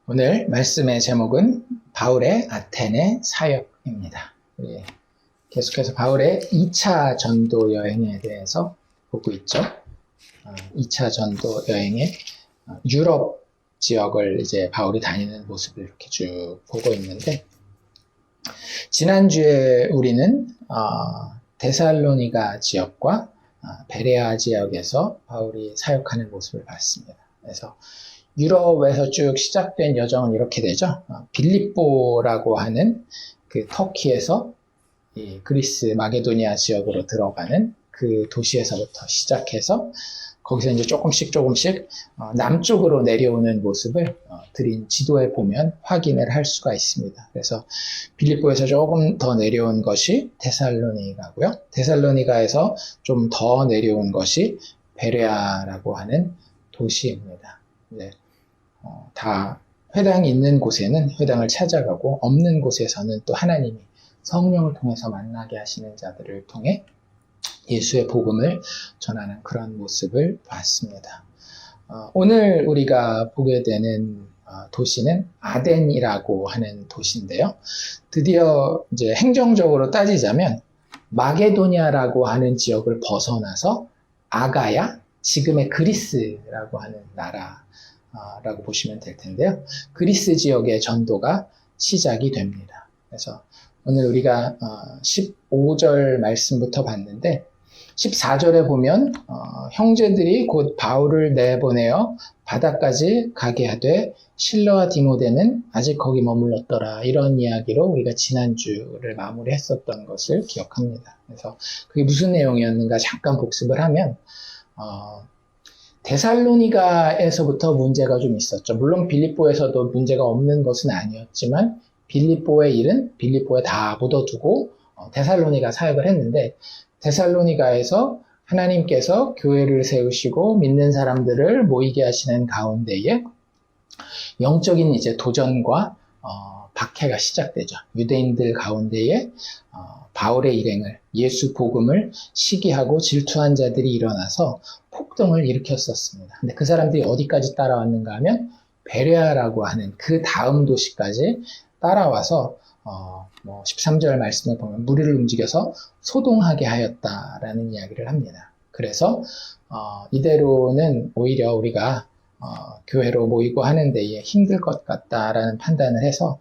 오늘 말씀의 제목은 바울의 아테네 사역입니다. 계속해서 바울의 2차 전도 여행에 대해서 보고 있죠. 2차 전도 여행의 유럽 지역을 이제 바울이 다니는 모습을 이렇게 쭉 보고 있는데, 지난주에 우리는 데살로니가 지역과 베레아 지역에서 바울이 사역하는 모습을 봤습니다. 그래서 유럽에서 쭉 시작된 여정은 이렇게 되죠. 빌립보라고 하는 그 터키에서 이 그리스 마게도니아 지역으로 들어가는 그 도시에서부터 시작해서 거기서 이제 조금씩 남쪽으로 내려오는 모습을 드린 지도에 보면 확인을 할 수가 있습니다. 그래서 빌립보에서 조금 더 내려온 것이 데살로니가고요. 데살로니가에서 좀 더 내려온 것이 베레아라고 하는 도시입니다. 네. 다 회당이 있는 곳에는 회당을 찾아가고, 없는 곳에서는 또 하나님이 성령을 통해서 만나게 하시는 자들을 통해 예수의 복음을 전하는 그런 모습을 봤습니다. 오늘 우리가 보게 되는 도시는 아덴이라고 하는 도시인데요. 드디어 이제 행정적으로 따지자면 마게도니아라고 하는 지역을 벗어나서 아가야, 지금의 그리스라고 하는 나라라고 보시면 될 텐데요. 그리스 지역의 전도가 시작이 됩니다. 그래서 오늘 우리가 15절 말씀부터 봤는데, 14절에 보면 형제들이 곧 바울을 내보내어 바다까지 가게 하되 실라와 디모데는 아직 거기 머물렀더라, 이런 이야기로 우리가 지난주를 마무리했었던 것을 기억합니다. 그래서 그게 무슨 내용이었는가 잠깐 복습을 하면, 데살로니가에서부터 문제가 좀 있었죠. 물론 빌립보에서도 문제가 없는 것은 아니었지만 빌립보의 일은 빌립보에 다 묻어두고 데살로니가 사역을 했는데, 데살로니가에서 하나님께서 교회를 세우시고 믿는 사람들을 모이게 하시는 가운데에 영적인 이제 도전과 박해가 시작되죠. 유대인들 가운데에 바울의 일행을, 예수 복음을 시기하고 질투한 자들이 일어나서 폭동을 일으켰었습니다. 근데 그 사람들이 어디까지 따라왔는가 하면 베레아라고 하는 그 다음 도시까지 따라와서 13절 말씀을 보면 무리를 움직여서 소동하게 하였다라는 이야기를 합니다. 그래서 이대로는 오히려 우리가 교회로 모이고 하는 데에 힘들 것 같다라는 판단을 해서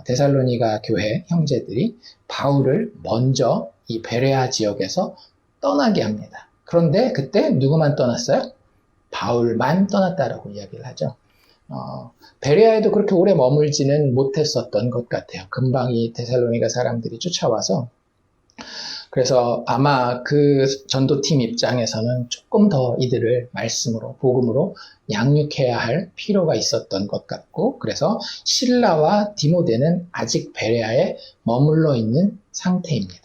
데살로니가 교회 형제들이 바울을 먼저 이 베레아 지역에서 떠나게 합니다. 그런데 그때 누구만 떠났어요? 바울만 떠났다라고 이야기를 하죠. 베레아에도 그렇게 오래 머물지는 못했었던 것 같아요. 금방 이 데살로니가 사람들이 쫓아와서. 그래서 아마 그 전도팀 입장에서는 조금 더 이들을 말씀으로, 복음으로 양육해야 할 필요가 있었던 것 같고, 그래서 실라와 디모데는 아직 베레아에 머물러 있는 상태입니다.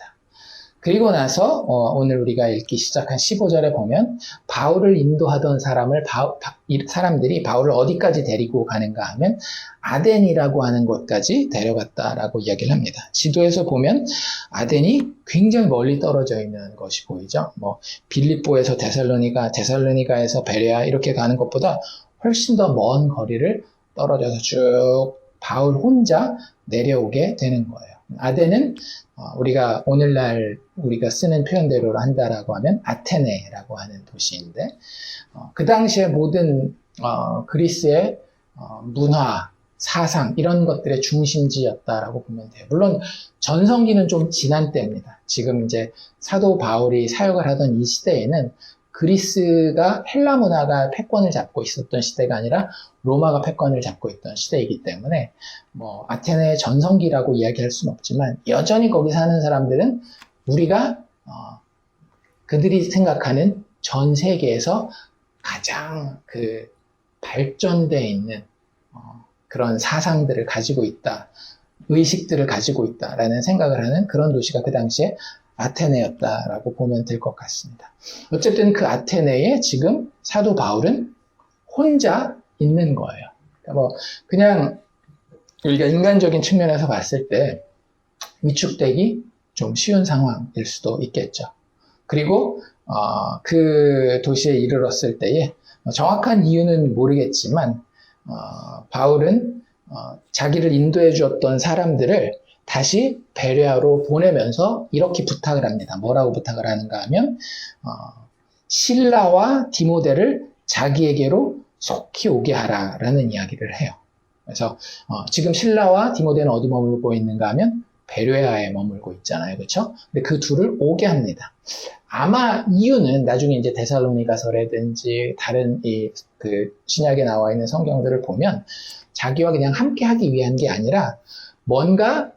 그리고 나서 오늘 우리가 읽기 시작한 15절에 보면 바울을 인도하던 사람들이 바울을 어디까지 데리고 가는가 하면 아덴이라고 하는 곳까지 데려갔다라고 이야기를 합니다. 지도에서 보면 아덴이 굉장히 멀리 떨어져 있는 것이 보이죠. 빌립보에서 데살로니가에서 베레아 이렇게 가는 것보다 훨씬 더 먼 거리를 떨어져서 쭉 바울 혼자 내려오게 되는 거예요. 아덴은 우리가 오늘날 우리가 쓰는 표현대로 한다라고 하면 아테네라고 하는 도시인데, 그 당시에 모든 그리스의 문화, 사상 이런 것들의 중심지였다라고 보면 돼요. 물론 전성기는 좀 지난 때입니다. 지금 이제 사도 바울이 사역을 하던 이 시대에는 그리스가 헬라 문화가 패권을 잡고 있었던 시대가 아니라 로마가 패권을 잡고 있던 시대이기 때문에 아테네의 전성기라고 이야기할 수는 없지만, 여전히 거기 사는 사람들은 우리가 그들이 생각하는 전 세계에서 가장 그 발전되어 있는 그런 사상들을 가지고 있다, 의식들을 가지고 있다라는 생각을 하는 그런 도시가 그 당시에 아테네였다라고 보면 될 것 같습니다. 어쨌든 그 아테네에 지금 사도 바울은 혼자 있는 거예요. 그러니까 그냥 우리가 인간적인 측면에서 봤을 때 위축되기 좀 쉬운 상황일 수도 있겠죠. 그리고 그 도시에 이르렀을 때에 정확한 이유는 모르겠지만 바울은 자기를 인도해 주었던 사람들을 다시 베레아로 보내면서 이렇게 부탁을 합니다. 뭐라고 부탁을 하는가 하면 실라와 디모데를 자기에게로 속히 오게 하라라는 이야기를 해요. 그래서 지금 실라와 디모데는 어디 머물고 있는가 하면 베레아에 머물고 있잖아요. 그렇죠? 근데 그 둘을 오게 합니다. 아마 이유는 나중에 이제 데살로니가서라든지 다른 그 신약에 나와 있는 성경들을 보면 자기와 그냥 함께 하기 위한 게 아니라 뭔가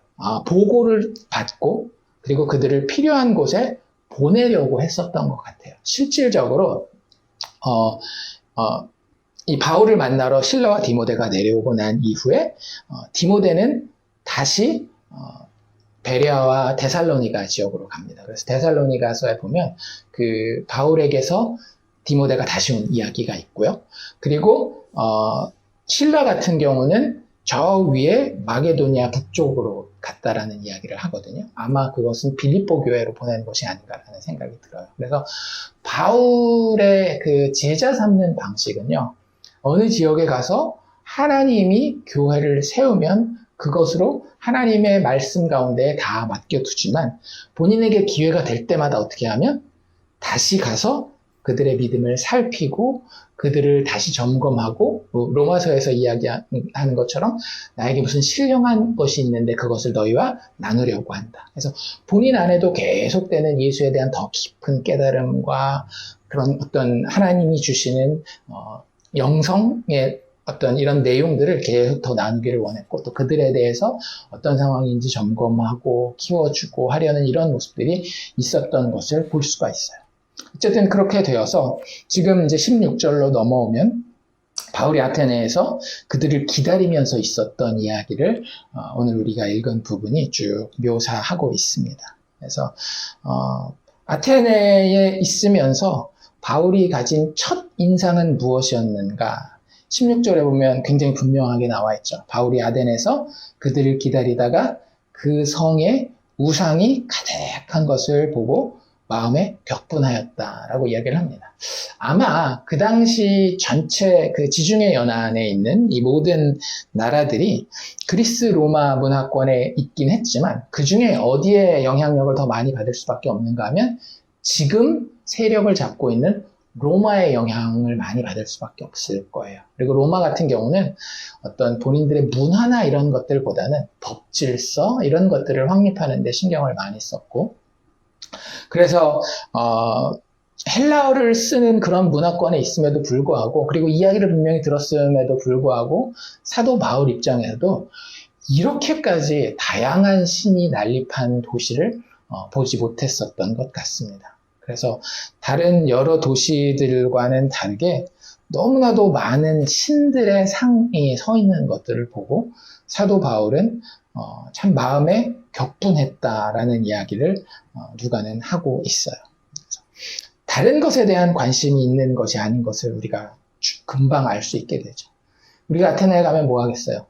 보고를 받고 그리고 그들을 필요한 곳에 보내려고 했었던 것 같아요. 실질적으로 이 바울을 만나러 실라와 디모데가 내려오고 난 이후에 디모데는 다시 베레아와 데살로니가 지역으로 갑니다. 그래서 데살로니가서에 보면 그 바울에게서 디모데가 다시 온 이야기가 있고요. 그리고 실라 같은 경우는 저 위에 마게도니아 북쪽으로 갔다라는 이야기를 하거든요. 아마 그것은 빌립보 교회로 보내는 것이 아닌가라는 생각이 들어요. 그래서 바울의 그 제자 삼는 방식은요, 어느 지역에 가서 하나님이 교회를 세우면 그것으로 하나님의 말씀 가운데 다 맡겨두지만 본인에게 기회가 될 때마다 어떻게 하면 다시 가서 그들의 믿음을 살피고 그들을 다시 점검하고 로마서에서 이야기하는 것처럼 나에게 무슨 신령한 것이 있는데 그것을 너희와 나누려고 한다. 그래서 본인 안에도 계속되는 예수에 대한 더 깊은 깨달음과 그런 어떤 하나님이 주시는 영성의 어떤 이런 내용들을 계속 더 나누기를 원했고 또 그들에 대해서 어떤 상황인지 점검하고 키워주고 하려는 이런 모습들이 있었던 것을 볼 수가 있어요. 어쨌든 그렇게 되어서 지금 이제 16절로 넘어오면 바울이 아테네에서 그들을 기다리면서 있었던 이야기를 오늘 우리가 읽은 부분이 쭉 묘사하고 있습니다. 그래서 아테네에 있으면서 바울이 가진 첫 인상은 무엇이었는가? 16절에 보면 굉장히 분명하게 나와 있죠. 바울이 아덴에서 그들을 기다리다가 그 성에 우상이 가득한 것을 보고 마음에 격분하였다라고 이야기를 합니다. 아마 그 당시 전체 그 지중해 연안에 있는 이 모든 나라들이 그리스 로마 문화권에 있긴 했지만 그 중에 어디에 영향력을 더 많이 받을 수밖에 없는가 하면 지금 세력을 잡고 있는 로마의 영향을 많이 받을 수밖에 없을 거예요. 그리고 로마 같은 경우는 어떤 본인들의 문화나 이런 것들보다는 법 질서 이런 것들을 확립하는 데 신경을 많이 썼고 그래서 헬라어를 쓰는 그런 문화권에 있음에도 불구하고 그리고 이야기를 분명히 들었음에도 불구하고 사도 바울 입장에서도 이렇게까지 다양한 신이 난립한 도시를 보지 못했었던 것 같습니다. 그래서 다른 여러 도시들과는 다르게 너무나도 많은 신들의 상이 서 있는 것들을 보고 사도 바울은 참 마음에 격분했다라는 이야기를 누가는 하고 있어요. 다른 것에 대한 관심이 있는 것이 아닌 것을 우리가 금방 알 수 있게 되죠. 우리가 아테네에 가면 뭐 하겠어요?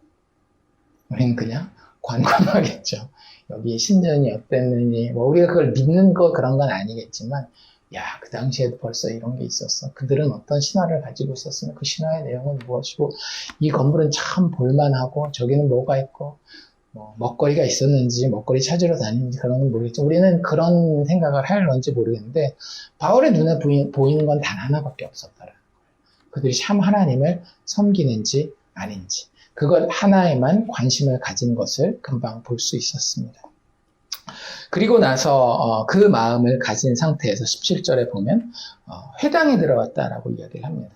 우리는 그냥 관광하겠죠. 여기 신전이 어땠느니, 뭐 우리가 그걸 믿는 거 그런 건 아니겠지만, 야, 그 당시에도 벌써 이런 게 있었어. 그들은 어떤 신화를 가지고 있었으면 그 신화의 내용은 무엇이고, 이 건물은 참 볼만하고, 저기는 뭐가 있고, 뭐 먹거리가 있었는지, 먹거리 찾으러 다니는지 그런 건 모르겠지만, 우리는 그런 생각을 할런지 모르겠는데, 바울의 눈에 보이는 건 단 하나밖에 없었더라. 그들이 참 하나님을 섬기는지 아닌지. 그것 하나에만 관심을 가진 것을 금방 볼 수 있었습니다. 그리고 나서 그 마음을 가진 상태에서 17절에 보면 회당에 들어갔다라고 이야기를 합니다.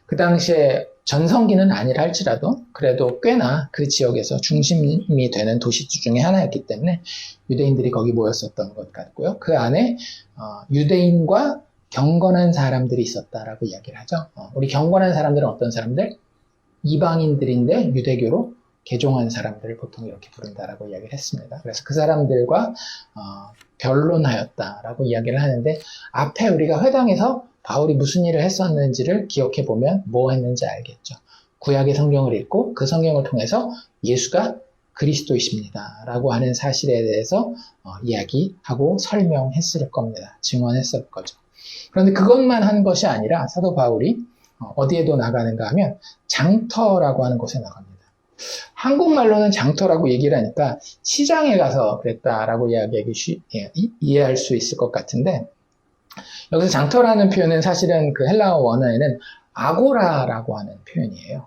그 당시에 전성기는 아니라 할지라도 그래도 꽤나 그 지역에서 중심이 되는 도시 중에 하나였기 때문에 유대인들이 거기 모였었던 것 같고요. 그 안에 유대인과 경건한 사람들이 있었다라고 이야기를 하죠. 우리 경건한 사람들은 어떤 사람들? 이방인들인데 유대교로 개종한 사람들을 보통 이렇게 부른다라고 이야기를 했습니다. 그래서 그 사람들과 변론하였다라고 이야기를 하는데 앞에 우리가 회당에서 바울이 무슨 일을 했었는지를 기억해 보면 뭐 했는지 알겠죠. 구약의 성경을 읽고 그 성경을 통해서 예수가 그리스도이십니다 라고 하는 사실에 대해서 이야기하고 설명했을 겁니다. 증언했을 거죠. 그런데 그것만 한 것이 아니라 사도 바울이 어디에도 나가는가 하면 장터라고 하는 곳에 나갑니다. 한국말로는 장터라고 얘기를 하니까 시장에 가서 그랬다라고 이해할 수 있을 것 같은데, 여기서 장터라는 표현은 사실은 그 헬라어 원어에는 아고라라고 하는 표현이에요.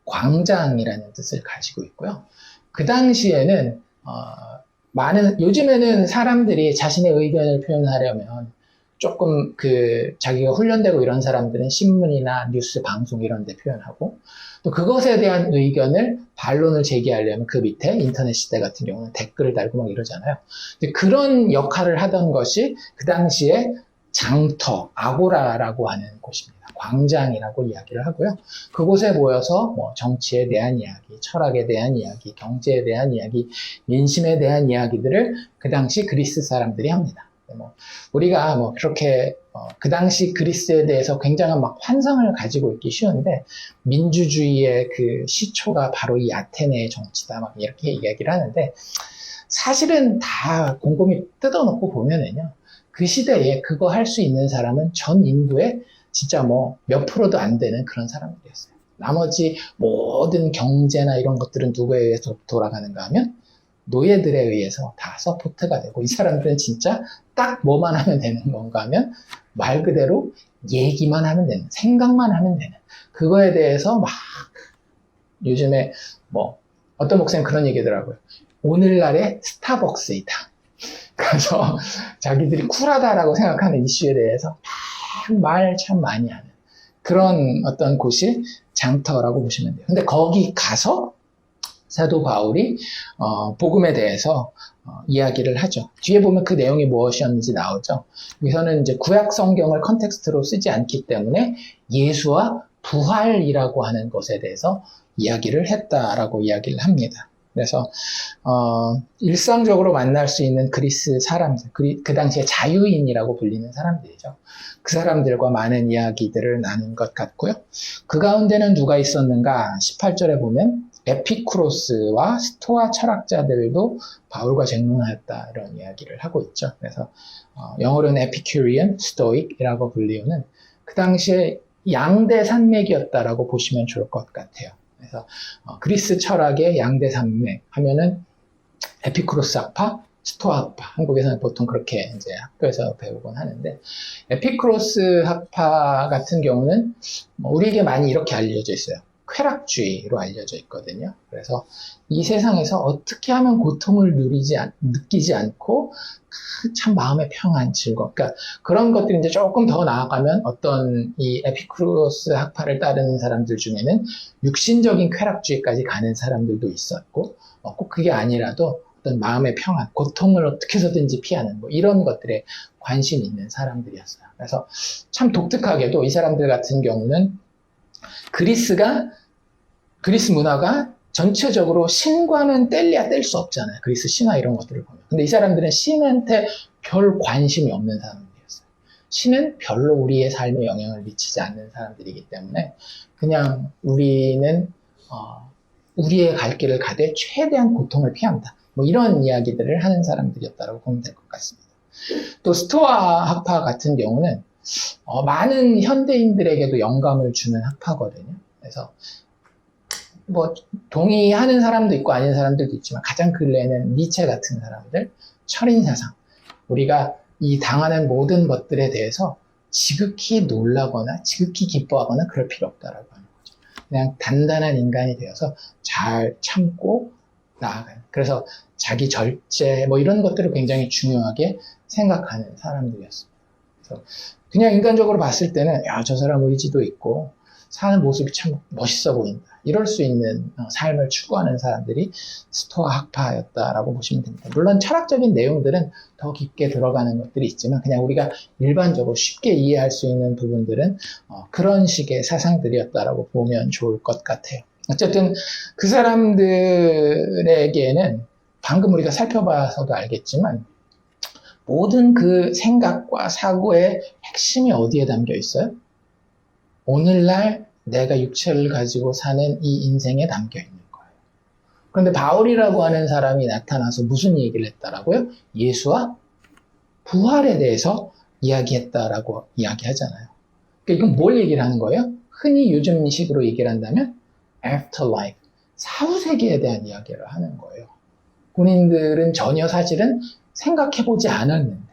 광장이라는 뜻을 가지고 있고요. 그 당시에는 요즘에는 사람들이 자신의 의견을 표현하려면 조금 자기가 훈련되고 이런 사람들은 신문이나 뉴스 방송 이런 데 표현하고, 또 그것에 대한 의견을 반론을 제기하려면 그 밑에 인터넷 시대 같은 경우는 댓글을 달고 막 이러잖아요. 그런 역할을 하던 것이 그 당시에 장터, 아고라라고 하는 곳입니다. 광장이라고 이야기를 하고요. 그곳에 모여서 뭐 정치에 대한 이야기, 철학에 대한 이야기, 경제에 대한 이야기, 민심에 대한 이야기들을 그 당시 그리스 사람들이 합니다. 우리가 그렇게 그 당시 그리스에 대해서 굉장한 환상을 가지고 있기 쉬운데, 민주주의의 그 시초가 바로 이 아테네의 정치다 이렇게 이야기를 하는데, 사실은 다 곰곰이 뜯어놓고 보면은요, 그 시대에 그거 할 수 있는 사람은 전 인구의 진짜 몇 프로도 안 되는 그런 사람들이었어요. 나머지 모든 경제나 이런 것들은 누구에 의해서 돌아가는가 하면 노예들에 의해서 다 서포트가 되고, 이 사람들은 진짜 딱 뭐만 하면 되는 건가 하면 말 그대로 얘기만 하면 되는, 생각만 하면 되는, 그거에 대해서 요즘에 어떤 목사님 그런 얘기더라고요. 오늘날의 스타벅스이다. 그래서 자기들이 쿨하다라고 생각하는 이슈에 대해서 말 참 많이 하는 그런 어떤 곳이 장터라고 보시면 돼요. 근데 거기 가서 사도 바울이 복음에 대해서 이야기를 하죠. 뒤에 보면 그 내용이 무엇이었는지 나오죠. 여기서는 이제 구약 성경을 컨텍스트로 쓰지 않기 때문에 예수와 부활이라고 하는 것에 대해서 이야기를 했다라고 이야기를 합니다. 그래서 일상적으로 만날 수 있는 그리스 사람들, 그 당시에 자유인이라고 불리는 사람들이죠. 그 사람들과 많은 이야기들을 나눈 것 같고요. 그 가운데는 누가 있었는가? 18절에 보면 에피쿠로스와 스토아 철학자들도 바울과 쟁론하였다, 이런 이야기를 하고 있죠. 그래서 영어로는 에피큐리언, 스토익이라고 불리우는 그 당시에 양대 산맥이었다라고 보시면 좋을 것 같아요. 그래서 그리스 철학의 양대 산맥 하면은 에피쿠로스 학파, 스토아 학파, 한국에서는 보통 그렇게 이제 학교에서 배우곤 하는데, 에피쿠로스 학파 같은 경우는 우리에게 많이 이렇게 알려져 있어요. 쾌락주의로 알려져 있거든요. 그래서 이 세상에서 어떻게 하면 고통을 느끼지 않고 참 마음의 평안, 즐거움, 그러니까 그런 것들이 이제 조금 더 나아가면 어떤 이 에피쿠로스 학파를 따르는 사람들 중에는 육신적인 쾌락주의까지 가는 사람들도 있었고, 꼭 그게 아니라도 어떤 마음의 평안, 고통을 어떻게 해서든지 피하는 이런 것들에 관심이 있는 사람들이었어요. 그래서 참 독특하게도 이 사람들 같은 경우는 그리스 문화가 전체적으로 신과는 뗄 수 없잖아요. 그리스 신화 이런 것들을 보면. 근데 이 사람들은 신한테 별 관심이 없는 사람들이었어요. 신은 별로 우리의 삶에 영향을 미치지 않는 사람들이기 때문에 그냥 우리는 우리의 갈 길을 가되 최대한 고통을 피한다. 이런 이야기들을 하는 사람들이었다고 보면 될 것 같습니다. 또 스토아 학파 같은 경우는 많은 현대인들에게도 영감을 주는 학파거든요. 그래서 동의하는 사람도 있고 아닌 사람들도 있지만, 가장 근래에는 니체 같은 사람들, 철인사상, 우리가 이 당하는 모든 것들에 대해서 지극히 놀라거나 지극히 기뻐하거나 그럴 필요 없다라고 하는 거죠. 그냥 단단한 인간이 되어서 잘 참고 나아가는, 그래서 자기 절제 이런 것들을 굉장히 중요하게 생각하는 사람들이었습니다. 그래서 그냥 인간적으로 봤을 때는 저 사람 의지도 있고 사는 모습이 참 멋있어 보인다, 이럴 수 있는 삶을 추구하는 사람들이 스토아 학파였다라고 보시면 됩니다. 물론 철학적인 내용들은 더 깊게 들어가는 것들이 있지만, 그냥 우리가 일반적으로 쉽게 이해할 수 있는 부분들은 그런 식의 사상들이었다라고 보면 좋을 것 같아요. 어쨌든 그 사람들에게는 방금 우리가 살펴봐서도 알겠지만, 모든 그 생각과 사고의 핵심이 어디에 담겨 있어요? 오늘날 내가 육체를 가지고 사는 이 인생에 담겨 있는 거예요. 그런데 바울이라고 하는 사람이 나타나서 무슨 얘기를 했다라고요? 예수와 부활에 대해서 이야기했다라고 이야기하잖아요. 그러니까 이건 뭘 얘기를 하는 거예요? 흔히 요즘 식으로 얘기를 한다면 afterlife, 사후세계에 대한 이야기를 하는 거예요. 본인들은 전혀 사실은 생각해보지 않았는데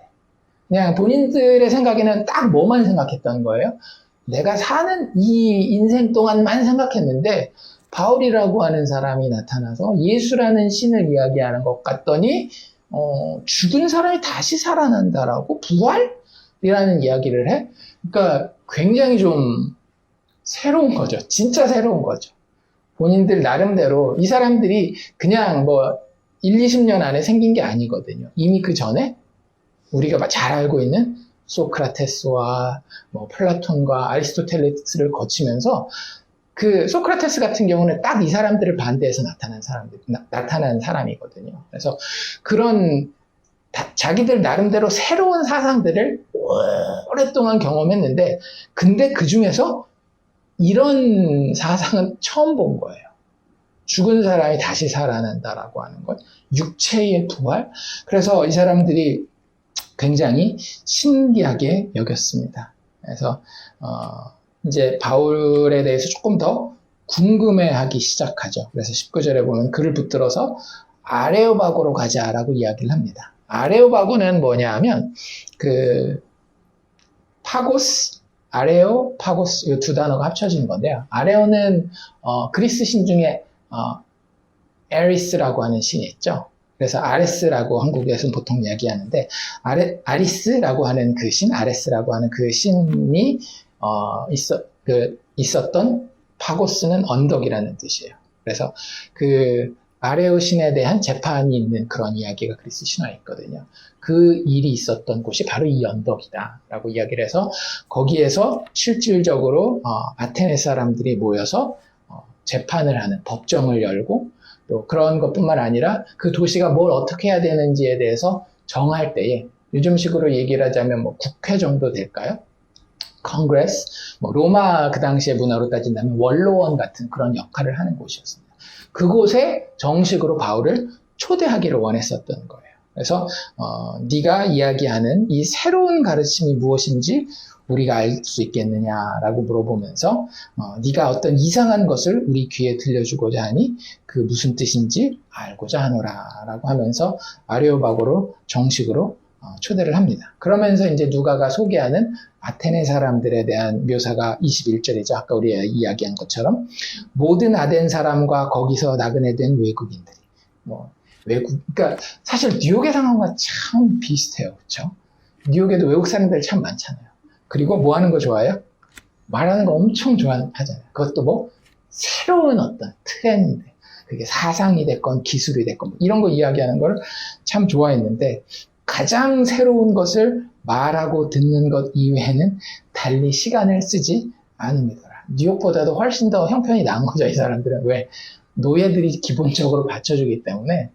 그냥 본인들의 생각에는 딱 뭐만 생각했던 거예요? 내가 사는 이 인생 동안만 생각했는데 바울이라고 하는 사람이 나타나서 예수라는 신을 이야기하는 것 같더니 죽은 사람이 다시 살아난다라고 부활이라는 이야기를 해. 그러니까 굉장히 좀 새로운 거죠. 진짜 새로운 거죠. 본인들 나름대로 이 사람들이 그냥 뭐 1, 20년 안에 생긴 게 아니거든요. 이미 그 전에 우리가 잘 알고 있는 소크라테스와 뭐 플라톤과 아리스토텔레스를 거치면서 그 소크라테스 같은 경우는 딱 이 사람들을 반대해서 나타난 사람이거든요. 그래서 그런 자기들 나름대로 새로운 사상들을 오랫동안 경험했는데 근데 그 중에서 이런 사상은 처음 본 거예요. 죽은 사람이 다시 살아난다라고 하는 것, 육체의 부활. 그래서 이 사람들이 굉장히 신기하게 여겼습니다. 그래서 이제 바울에 대해서 조금 더 궁금해하기 시작하죠. 그래서 19절에 보면 그를 붙들어서 아레오바고로 가자라고 이야기를 합니다. 아레오바고는 뭐냐 하면 그 파고스, 아레오, 파고스 이 두 단어가 합쳐진 건데요. 아레오는 그리스 신 중에 에리스라고 하는 신이 있죠. 그래서 아레스라고 한국에서는 보통 이야기하는데 아리스라고 하는 그 신, 아레스라고 하는 그 신이 있었던 파고스는 언덕이라는 뜻이에요. 그래서 그 아레오 신에 대한 재판이 있는 그런 이야기가 그리스 신화에 있거든요. 그 일이 있었던 곳이 바로 이 언덕이다라고 이야기를 해서 거기에서 실질적으로 아테네 사람들이 모여서 재판을 하는 법정을 열고 또 그런 것뿐만 아니라 그 도시가 뭘 어떻게 해야 되는지에 대해서 정할 때에 요즘식으로 얘기를 하자면 뭐 국회 정도 될까요? 컨그레스, 뭐 로마 그 당시의 문화로 따진다면 원로원 같은 그런 역할을 하는 곳이었습니다. 그곳에 정식으로 바울을 초대하기를 원했었던 거예요. 그래서 네가 이야기하는 이 새로운 가르침이 무엇인지 우리가 알 수 있겠느냐라고 물어보면서 네가 어떤 이상한 것을 우리 귀에 들려주고자 하니 그 무슨 뜻인지 알고자 하노라라고 하면서 아레오바고로 정식으로 초대를 합니다. 그러면서 이제 누가가 소개하는 아테네 사람들에 대한 묘사가 21절이죠. 아까 우리가 이야기한 것처럼 모든 아덴 사람과 거기서 나그네 된 외국인들이 그러니까 사실 뉴욕의 상황과 참 비슷해요. 그렇죠? 뉴욕에도 외국 사람들 참 많잖아요. 그리고 뭐 하는 거 좋아해요? 말하는 거 엄청 좋아하잖아요. 그것도 뭐 새로운 어떤 트렌드, 그게 사상이 됐건 기술이 됐건 이런 거 이야기하는 걸 참 좋아했는데 가장 새로운 것을 말하고 듣는 것 이외에는 달리 시간을 쓰지 않으니더라. 뉴욕보다도 훨씬 더 형편이 나은 거죠. 이 사람들은. 왜? 노예들이 기본적으로 받쳐주기 때문에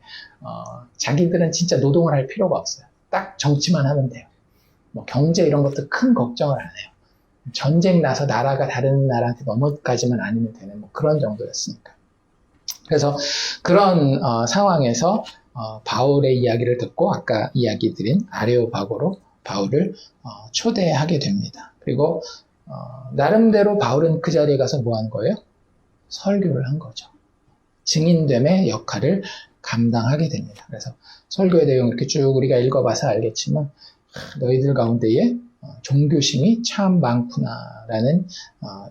자기들은 진짜 노동을 할 필요가 없어요. 딱 정치만 하면 돼요. 뭐 경제 이런 것도 큰 걱정을 안 해요. 전쟁 나서 나라가 다른 나라한테 넘어가지만 않으면 되는 뭐 그런 정도였으니까. 그래서 그런 상황에서 바울의 이야기를 듣고 아까 이야기 드린 아레오바고로 바울을 초대하게 됩니다. 그리고 나름대로 바울은 그 자리에 가서 뭐 한 거예요? 설교를 한 거죠. 증인됨의 역할을 감당하게 됩니다. 그래서 설교의 내용 이렇게 쭉 우리가 읽어봐서 알겠지만 너희들 가운데에 종교심이 참 많구나라는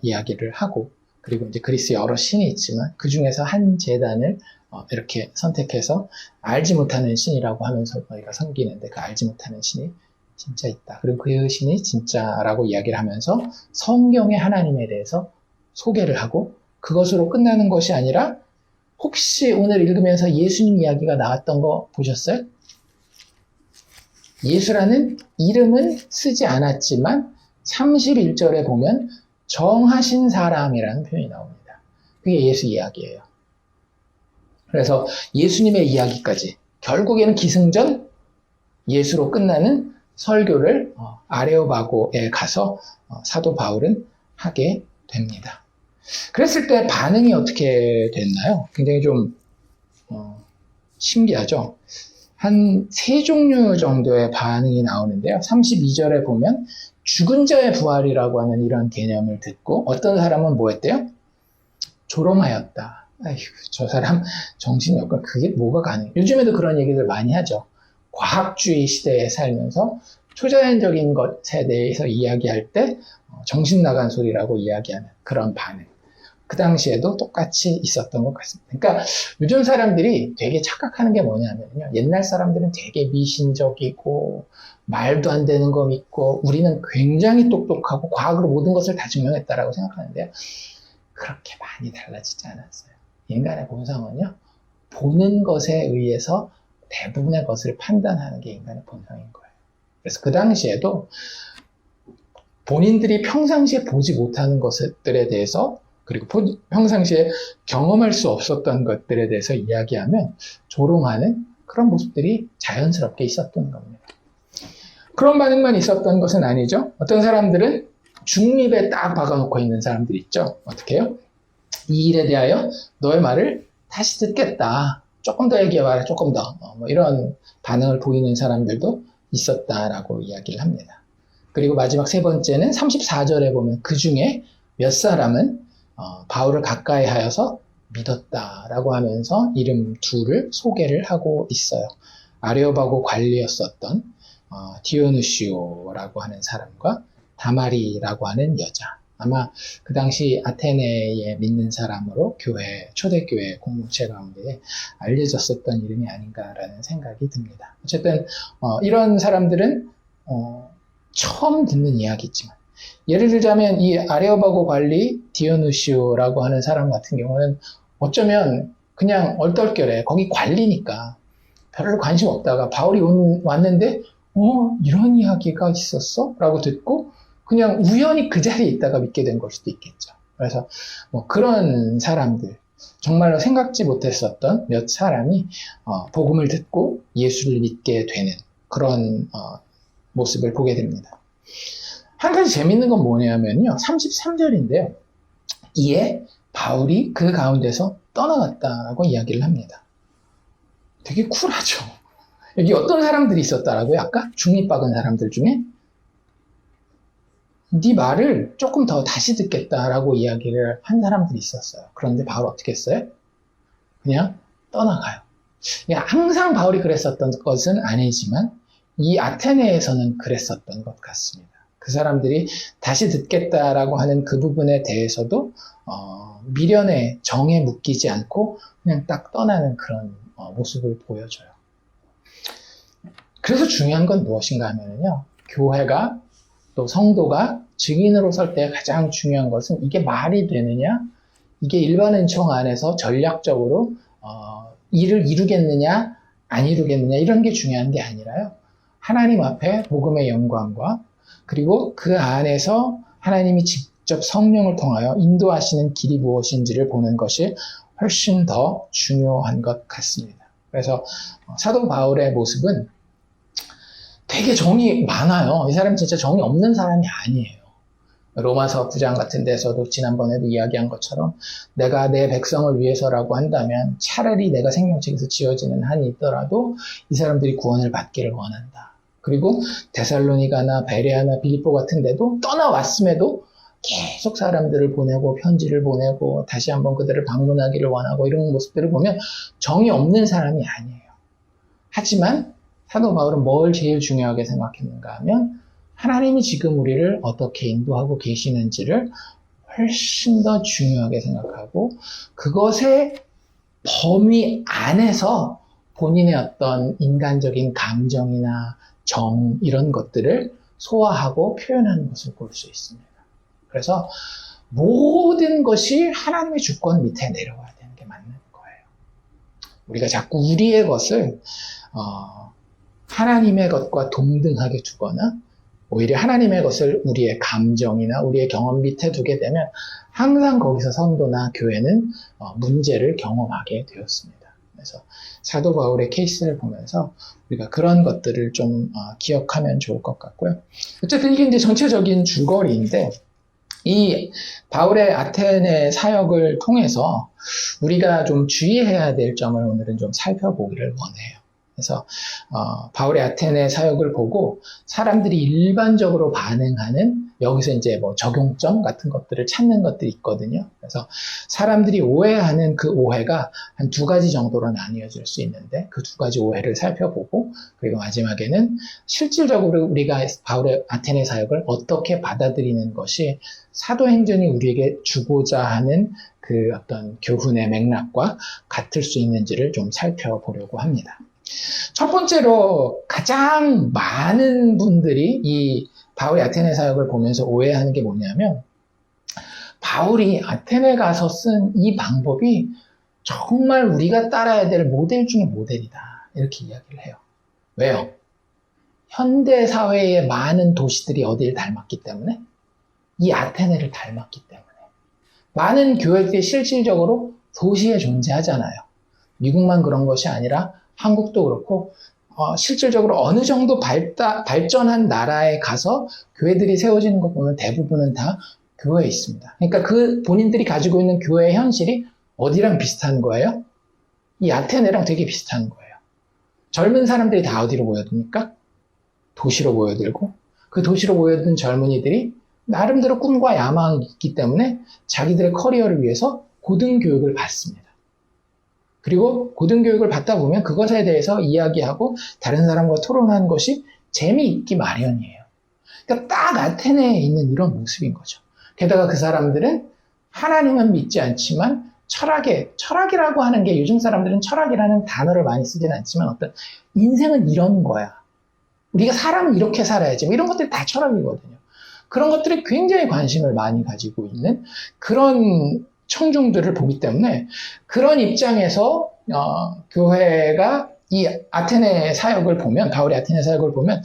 이야기를 하고 그리고 이제 그리스 여러 신이 있지만 그 중에서 한 제단을 이렇게 선택해서 알지 못하는 신이라고 하면서 너희가 섬기는데 그 알지 못하는 신이 진짜 있다. 그리고 그 신이 진짜라고 이야기를 하면서 성경의 하나님에 대해서 소개를 하고 그것으로 끝나는 것이 아니라 혹시 오늘 읽으면서 예수님 이야기가 나왔던 거 보셨어요? 예수라는 이름은 쓰지 않았지만 31절에 보면 정하신 사람이라는 표현이 나옵니다. 그게 예수 이야기예요. 그래서 예수님의 이야기까지 결국에는 기승전 예수로 끝나는 설교를 아레오바고에 가서 사도 바울은 하게 됩니다. 그랬을 때 반응이 어떻게 됐나요? 굉장히 좀 신기하죠. 한 세 종류 정도의 반응이 나오는데요. 32절에 보면 죽은 자의 부활이라고 하는 이런 개념을 듣고 어떤 사람은 뭐 했대요? 조롱하였다. 아이고, 저 사람 정신력과 그게 뭐가 가능해. 요즘에도 그런 얘기들 많이 하죠. 과학주의 시대에 살면서 초자연적인 것에 대해서 이야기할 때 정신 나간 소리라고 이야기하는 그런 반응. 그 당시에도 똑같이 있었던 것 같습니다. 그러니까 요즘 사람들이 되게 착각하는 게 뭐냐면요. 옛날 사람들은 되게 미신적이고 말도 안 되는 거 믿고 우리는 굉장히 똑똑하고 과학으로 모든 것을 다 증명했다라고 생각하는데요. 그렇게 많이 달라지지 않았어요. 인간의 본성은요. 보는 것에 의해서 대부분의 것을 판단하는 게 인간의 본성인 거예요. 그래서 그 당시에도 본인들이 평상시에 보지 못하는 것들에 대해서 그리고 평상시에 경험할 수 없었던 것들에 대해서 이야기하면 조롱하는 그런 모습들이 자연스럽게 있었던 겁니다. 그런 반응만 있었던 것은 아니죠. 어떤 사람들은 중립에 딱 박아놓고 있는 사람들이 있죠. 어떻게 해요? 이 일에 대하여 너의 말을 다시 듣겠다. 조금 더 얘기해봐라. 조금 더. 뭐 이런 반응을 보이는 사람들도 있었다라고 이야기를 합니다. 그리고 마지막 세 번째는 34절에 보면 그 중에 몇 사람은 바울을 가까이 하여서 믿었다라고 하면서 이름 둘을 소개를 하고 있어요. 아레오바고 관리였었던 디오누시오라고 하는 사람과 다마리라고 하는 여자. 아마 그 당시 아테네에 믿는 사람으로 초대교회 공동체 가운데 알려졌었던 이름이 아닌가라는 생각이 듭니다. 어쨌든 이런 사람들은 처음 듣는 이야기지만 예를 들자면 이 아레오바고 관리 디오누시오라고 하는 사람 같은 경우는 어쩌면 그냥 얼떨결에 거기 관리니까 별로 관심 없다가 바울이 왔는데 이런 이야기가 있었어? 라고 듣고 그냥 우연히 그 자리에 있다가 믿게 된 걸 수도 있겠죠. 그래서 뭐 그런 사람들 정말로 생각지 못했었던 몇 사람이 복음을 듣고 예수를 믿게 되는 그런 모습을 보게 됩니다. 한 가지 재밌는 건 뭐냐면요. 33절인데요. 이에 바울이 그 가운데서 떠나갔다라고 이야기를 합니다. 되게 쿨하죠. 여기 어떤 사람들이 있었다라고요? 아까 중립박은 사람들 중에 네 말을 조금 더 다시 듣겠다라고 이야기를 한 사람들이 있었어요. 그런데 바울 어떻게 했어요? 그냥 떠나가요. 그냥 항상 바울이 그랬었던 것은 아니지만 이 아테네에서는 그랬었던 것 같습니다. 그 사람들이 다시 듣겠다라고 하는 그 부분에 대해서도 미련의 정에 묶이지 않고 그냥 딱 떠나는 그런 모습을 보여줘요. 그래서 중요한 건 무엇인가 하면요. 교회가 또 성도가 증인으로 설 때 가장 중요한 것은 이게 말이 되느냐, 이게 일반 은총 안에서 전략적으로 일을 이루겠느냐, 안 이루겠느냐 이런 게 중요한 게 아니라요. 하나님 앞에 복음의 영광과 그리고 그 안에서 하나님이 직접 성령을 통하여 인도하시는 길이 무엇인지를 보는 것이 훨씬 더 중요한 것 같습니다. 그래서 사도 바울의 모습은 되게 정이 많아요. 이 사람 진짜 정이 없는 사람이 아니에요. 로마서 9장 같은 데서도 지난번에도 이야기한 것처럼 내가 내 백성을 위해서라고 한다면 차라리 내가 생명책에서 지어지는 한이 있더라도 이 사람들이 구원을 받기를 원한다. 그리고 데살로니가나 베레아나 빌립보 같은 데도 떠나왔음에도 계속 사람들을 보내고 편지를 보내고 다시 한번 그들을 방문하기를 원하고 이런 모습들을 보면 정이 없는 사람이 아니에요. 하지만 사도 바울은 뭘 제일 중요하게 생각했는가 하면 하나님이 지금 우리를 어떻게 인도하고 계시는지를 훨씬 더 중요하게 생각하고 그것의 범위 안에서 본인의 어떤 인간적인 감정이나 정 이런 것들을 소화하고 표현하는 것을 볼 수 있습니다. 그래서 모든 것이 하나님의 주권 밑에 내려와야 되는 게 맞는 거예요. 우리가 자꾸 우리의 것을 하나님의 것과 동등하게 두거나 오히려 하나님의 것을 우리의 감정이나 우리의 경험 밑에 두게 되면 항상 거기서 성도나 교회는 문제를 경험하게 되었습니다. 그래서 사도 바울의 케이스를 보면서 우리가 그런 것들을 좀 기억하면 좋을 것 같고요. 어쨌든 이게 이제 전체적인 줄거리인데 이 바울의 아테네 사역을 통해서 우리가 좀 주의해야 될 점을 오늘은 좀 살펴보기를 원해요. 그래서 바울의 아테네 사역을 보고 사람들이 일반적으로 반응하는 여기서 이제 뭐 적용점 같은 것들을 찾는 것들이 있거든요. 그래서 사람들이 오해하는 그 오해가 한 두 가지 정도로 나뉘어질 수 있는데 그 두 가지 오해를 살펴보고 그리고 마지막에는 실질적으로 우리가 바울의 아테네 사역을 어떻게 받아들이는 것이 사도행전이 우리에게 주고자 하는 그 어떤 교훈의 맥락과 같을 수 있는지를 좀 살펴보려고 합니다. 첫 번째로 가장 많은 분들이 이 바울의 아테네 사역을 보면서 오해하는 게 뭐냐면 바울이 아테네 가서 쓴 이 방법이 정말 우리가 따라야 될 모델 중에 모델이다. 이렇게 이야기를 해요. 왜요? 현대 사회의 많은 도시들이 어디를 닮았기 때문에? 이 아테네를 닮았기 때문에. 많은 교회들이 실질적으로 도시에 존재하잖아요. 미국만 그런 것이 아니라 한국도 그렇고 실질적으로 어느 정도 발전한 나라에 가서 교회들이 세워지는 거 보면 대부분은 다 교회에 있습니다. 그러니까 그 본인들이 가지고 있는 교회의 현실이 어디랑 비슷한 거예요? 이 아테네랑 되게 비슷한 거예요. 젊은 사람들이 다 어디로 모여듭니까? 도시로 모여들고 그 도시로 모여든 젊은이들이 나름대로 꿈과 야망이 있기 때문에 자기들의 커리어를 위해서 고등교육을 받습니다. 그리고 고등교육을 받다 보면 그것에 대해서 이야기하고 다른 사람과 토론하는 것이 재미있기 마련이에요. 그러니까 딱 아테네에 있는 이런 모습인 거죠. 게다가 그 사람들은 하나님은 믿지 않지만 철학이라고 하는 게 요즘 사람들은 철학이라는 단어를 많이 쓰진 않지만 어떤 인생은 이런 거야. 우리가 사람은 이렇게 살아야지. 뭐 이런 것들이 다 철학이거든요. 그런 것들에 굉장히 관심을 많이 가지고 있는 그런 청중들을 보기 때문에 그런 입장에서 교회가 이 아테네 사역을 보면 바울의 아테네 사역을 보면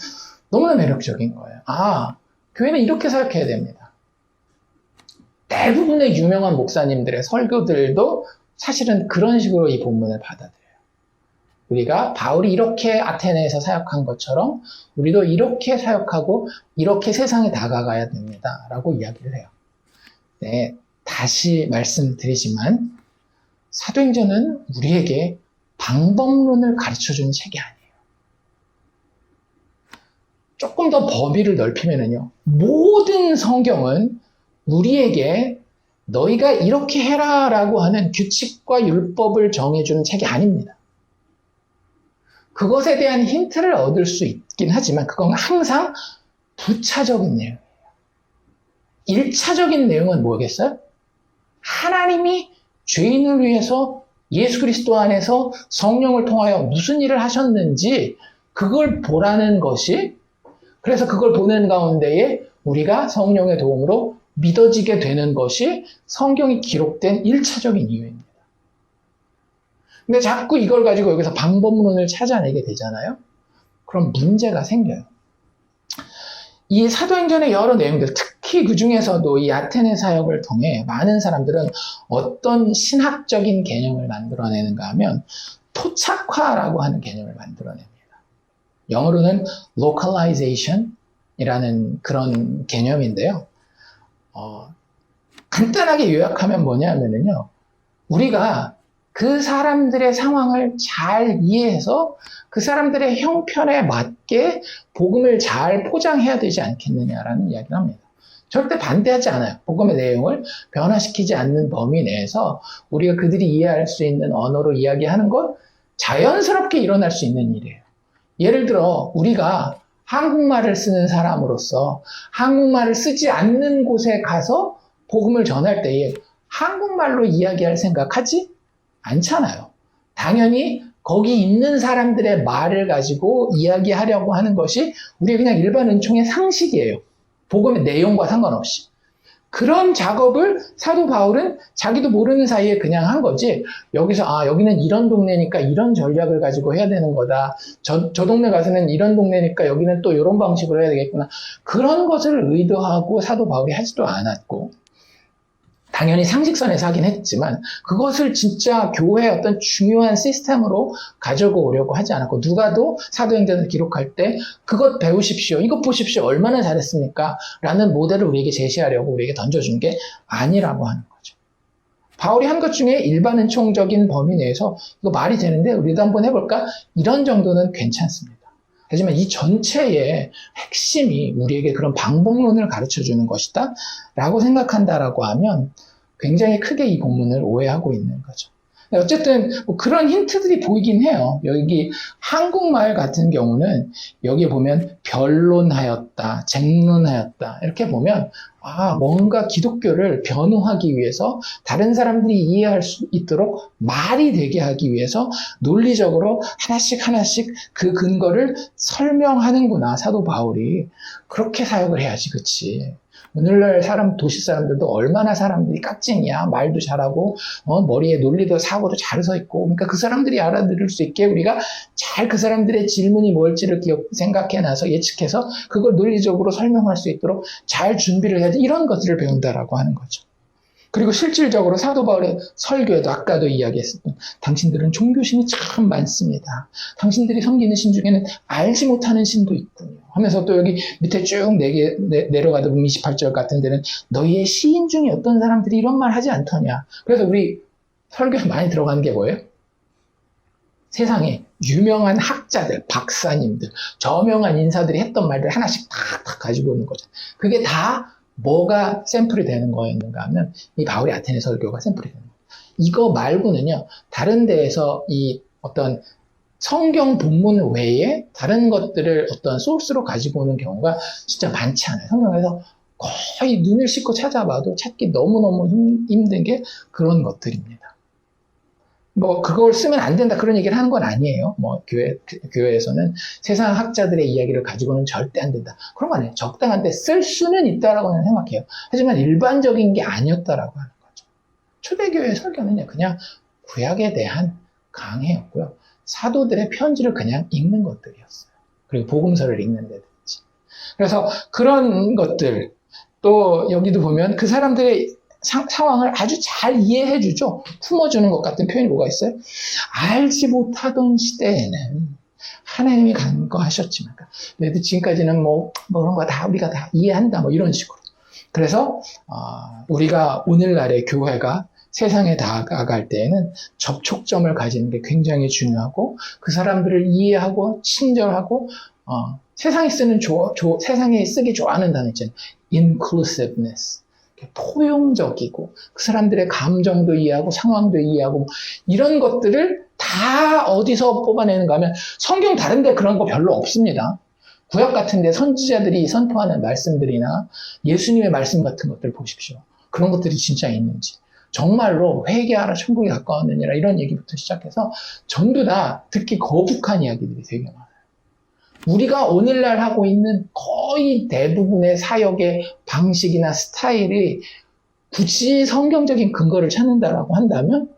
너무나 매력적인 거예요. 아, 교회는 이렇게 사역해야 됩니다. 대부분의 유명한 목사님들의 설교들도 사실은 그런 식으로 이 본문을 받아들여요. 우리가 바울이 이렇게 아테네에서 사역한 것처럼 우리도 이렇게 사역하고 이렇게 세상에 다가가야 됩니다. 라고 이야기를 해요. 네, 다시 말씀드리지만 사도행전은 우리에게 방법론을 가르쳐주는 책이 아니에요. 조금 더 범위를 넓히면요. 모든 성경은 우리에게 너희가 이렇게 해라 라고 하는 규칙과 율법을 정해주는 책이 아닙니다. 그것에 대한 힌트를 얻을 수 있긴 하지만 그건 항상 부차적인 내용이에요. 1차적인 내용은 뭐겠어요? 하나님이 죄인을 위해서 예수 그리스도 안에서 성령을 통하여 무슨 일을 하셨는지 그걸 보라는 것이 그래서 그걸 보는 가운데에 우리가 성령의 도움으로 믿어지게 되는 것이 성경이 기록된 1차적인 이유입니다. 근데 자꾸 이걸 가지고 여기서 방법론을 찾아내게 되잖아요. 그럼 문제가 생겨요. 이 사도행전의 여러 내용들, 특히 그 중에서도 이 아테네 사역을 통해 많은 사람들은 어떤 신학적인 개념을 만들어내는가 하면 토착화라고 하는 개념을 만들어냅니다. 영어로는 localization이라는 그런 개념인데요. 간단하게 요약하면 뭐냐면요. 우리가 그 사람들의 상황을 잘 이해해서 그 사람들의 형편에 맞게 복음을 잘 포장해야 되지 않겠느냐라는 이야기를 합니다. 절대 반대하지 않아요. 복음의 내용을 변화시키지 않는 범위 내에서 우리가 그들이 이해할 수 있는 언어로 이야기하는 건 자연스럽게 일어날 수 있는 일이에요. 예를 들어 우리가 한국말을 쓰는 사람으로서 한국말을 쓰지 않는 곳에 가서 복음을 전할 때에 한국말로 이야기할 생각하지 않잖아요. 당연히 거기 있는 사람들의 말을 가지고 이야기하려고 하는 것이 우리의 그냥 일반 은총의 상식이에요. 복음의 내용과 상관없이. 그런 작업을 사도 바울은 자기도 모르는 사이에 그냥 한 거지. 여기서 여기는 이런 동네니까 이런 전략을 가지고 해야 되는 거다. 저 동네 가서는 이런 동네니까 여기는 또 이런 방식으로 해야 되겠구나. 그런 것을 의도하고 사도 바울이 하지도 않았고 당연히 상식선에서 하긴 했지만 그것을 진짜 교회의 어떤 중요한 시스템으로 가지고 오려고 하지 않았고 누가도 사도행전을 기록할 때 그것 배우십시오. 이것 보십시오. 얼마나 잘했습니까? 라는 모델을 우리에게 제시하려고 우리에게 던져준 게 아니라고 하는 거죠. 바울이 한 것 중에 일반 은총적인 범위 내에서 이거 말이 되는데 우리도 한번 해볼까? 이런 정도는 괜찮습니다. 하지만 이 전체의 핵심이 우리에게 그런 방법론을 가르쳐 주는 것이다 라고 생각한다라고 하면 굉장히 크게 이 본문을 오해하고 있는 거죠. 어쨌든 뭐 그런 힌트들이 보이긴 해요. 여기 한국말 같은 경우는 여기 보면 변론하였다, 쟁론하였다 이렇게 보면 뭔가 기독교를 변호하기 위해서 다른 사람들이 이해할 수 있도록 말이 되게 하기 위해서 논리적으로 하나씩 하나씩 그 근거를 설명하는구나, 사도 바울이. 그렇게 사역을 해야지, 그치? 오늘날 도시 사람들도 얼마나 사람들이 깍쟁이야. 말도 잘하고, 머리에 논리도 사고도 잘 서 있고. 그러니까 그 사람들이 알아들을 수 있게 우리가 잘 그 사람들의 질문이 뭘지를 생각해 놔서 예측해서 그걸 논리적으로 설명할 수 있도록 잘 준비를 해야지. 이런 것들을 배운다라고 하는 거죠. 그리고 실질적으로 사도 바울의 설교에도 아까도 이야기했었던 당신들은 종교신이 참 많습니다. 당신들이 섬기는 신 중에는 알지 못하는 신도 있군요. 하면서 또 여기 밑에 쭉 내려가다 보면 28절 같은 데는 너희의 시인 중에 어떤 사람들이 이런 말 하지 않더냐. 그래서 우리 설교에 많이 들어가는 게 뭐예요? 세상에 유명한 학자들, 박사님들, 저명한 인사들이 했던 말들 하나씩 탁탁 가지고 오는 거죠. 그게 다 뭐가 샘플이 되는 거였는가 하면 이 바울의 아테네 설교가 샘플이 되는 거예요. 이거 말고는요, 다른 데에서 이 어떤 성경 본문 외에 다른 것들을 어떤 소스로 가지고 오는 경우가 진짜 많지 않아요. 성경에서 거의 눈을 씻고 찾아봐도 찾기 너무너무 힘든 게 그런 것들입니다. 뭐 그걸 쓰면 안 된다 그런 얘기를 하는 건 아니에요. 뭐 교회에서는 세상 학자들의 이야기를 가지고는 절대 안 된다 그런 거 아니에요. 적당한 때 쓸 수는 있다라고 생각해요. 하지만 일반적인 게 아니었다라고 하는 거죠. 초대교회 설교는요, 그냥 구약에 대한 강해였고요, 사도들의 편지를 그냥 읽는 것들이었어요. 그리고 복음서를 읽는 데든지. 그래서 그런 것들, 또 여기도 보면 그 사람들의 상황을 아주 잘 이해해 주죠. 품어주는 것 같은 표현이 뭐가 있어요? 알지 못하던 시대에는 하나님이 간거하셨지만, 그래도 지금까지는 뭐 그런 거 다 우리가 다 이해한다, 뭐 이런 식으로. 그래서 우리가 오늘날의 교회가 세상에 다가갈 때에는 접촉점을 가지는 게 굉장히 중요하고, 그 사람들을 이해하고 친절하고, 세상이 쓰기 좋아하는 단어 있잖아요. inclusiveness. 포용적이고 그 사람들의 감정도 이해하고 상황도 이해하고 이런 것들을 다 어디서 뽑아내는가 하면 성경 다른데 그런 거 별로 없습니다. 구약 같은데 선지자들이 선포하는 말씀들이나 예수님의 말씀 같은 것들 보십시오. 그런 것들이 진짜 있는지, 정말로 회개하라 천국에 가까웠느니라 이런 얘기부터 시작해서 전부 다 듣기 거북한 이야기들이 되게 많아요. 우리가 오늘날 하고 있는 거의 대부분의 사역의 방식이나 스타일이 굳이 성경적인 근거를 찾는다라고 한다면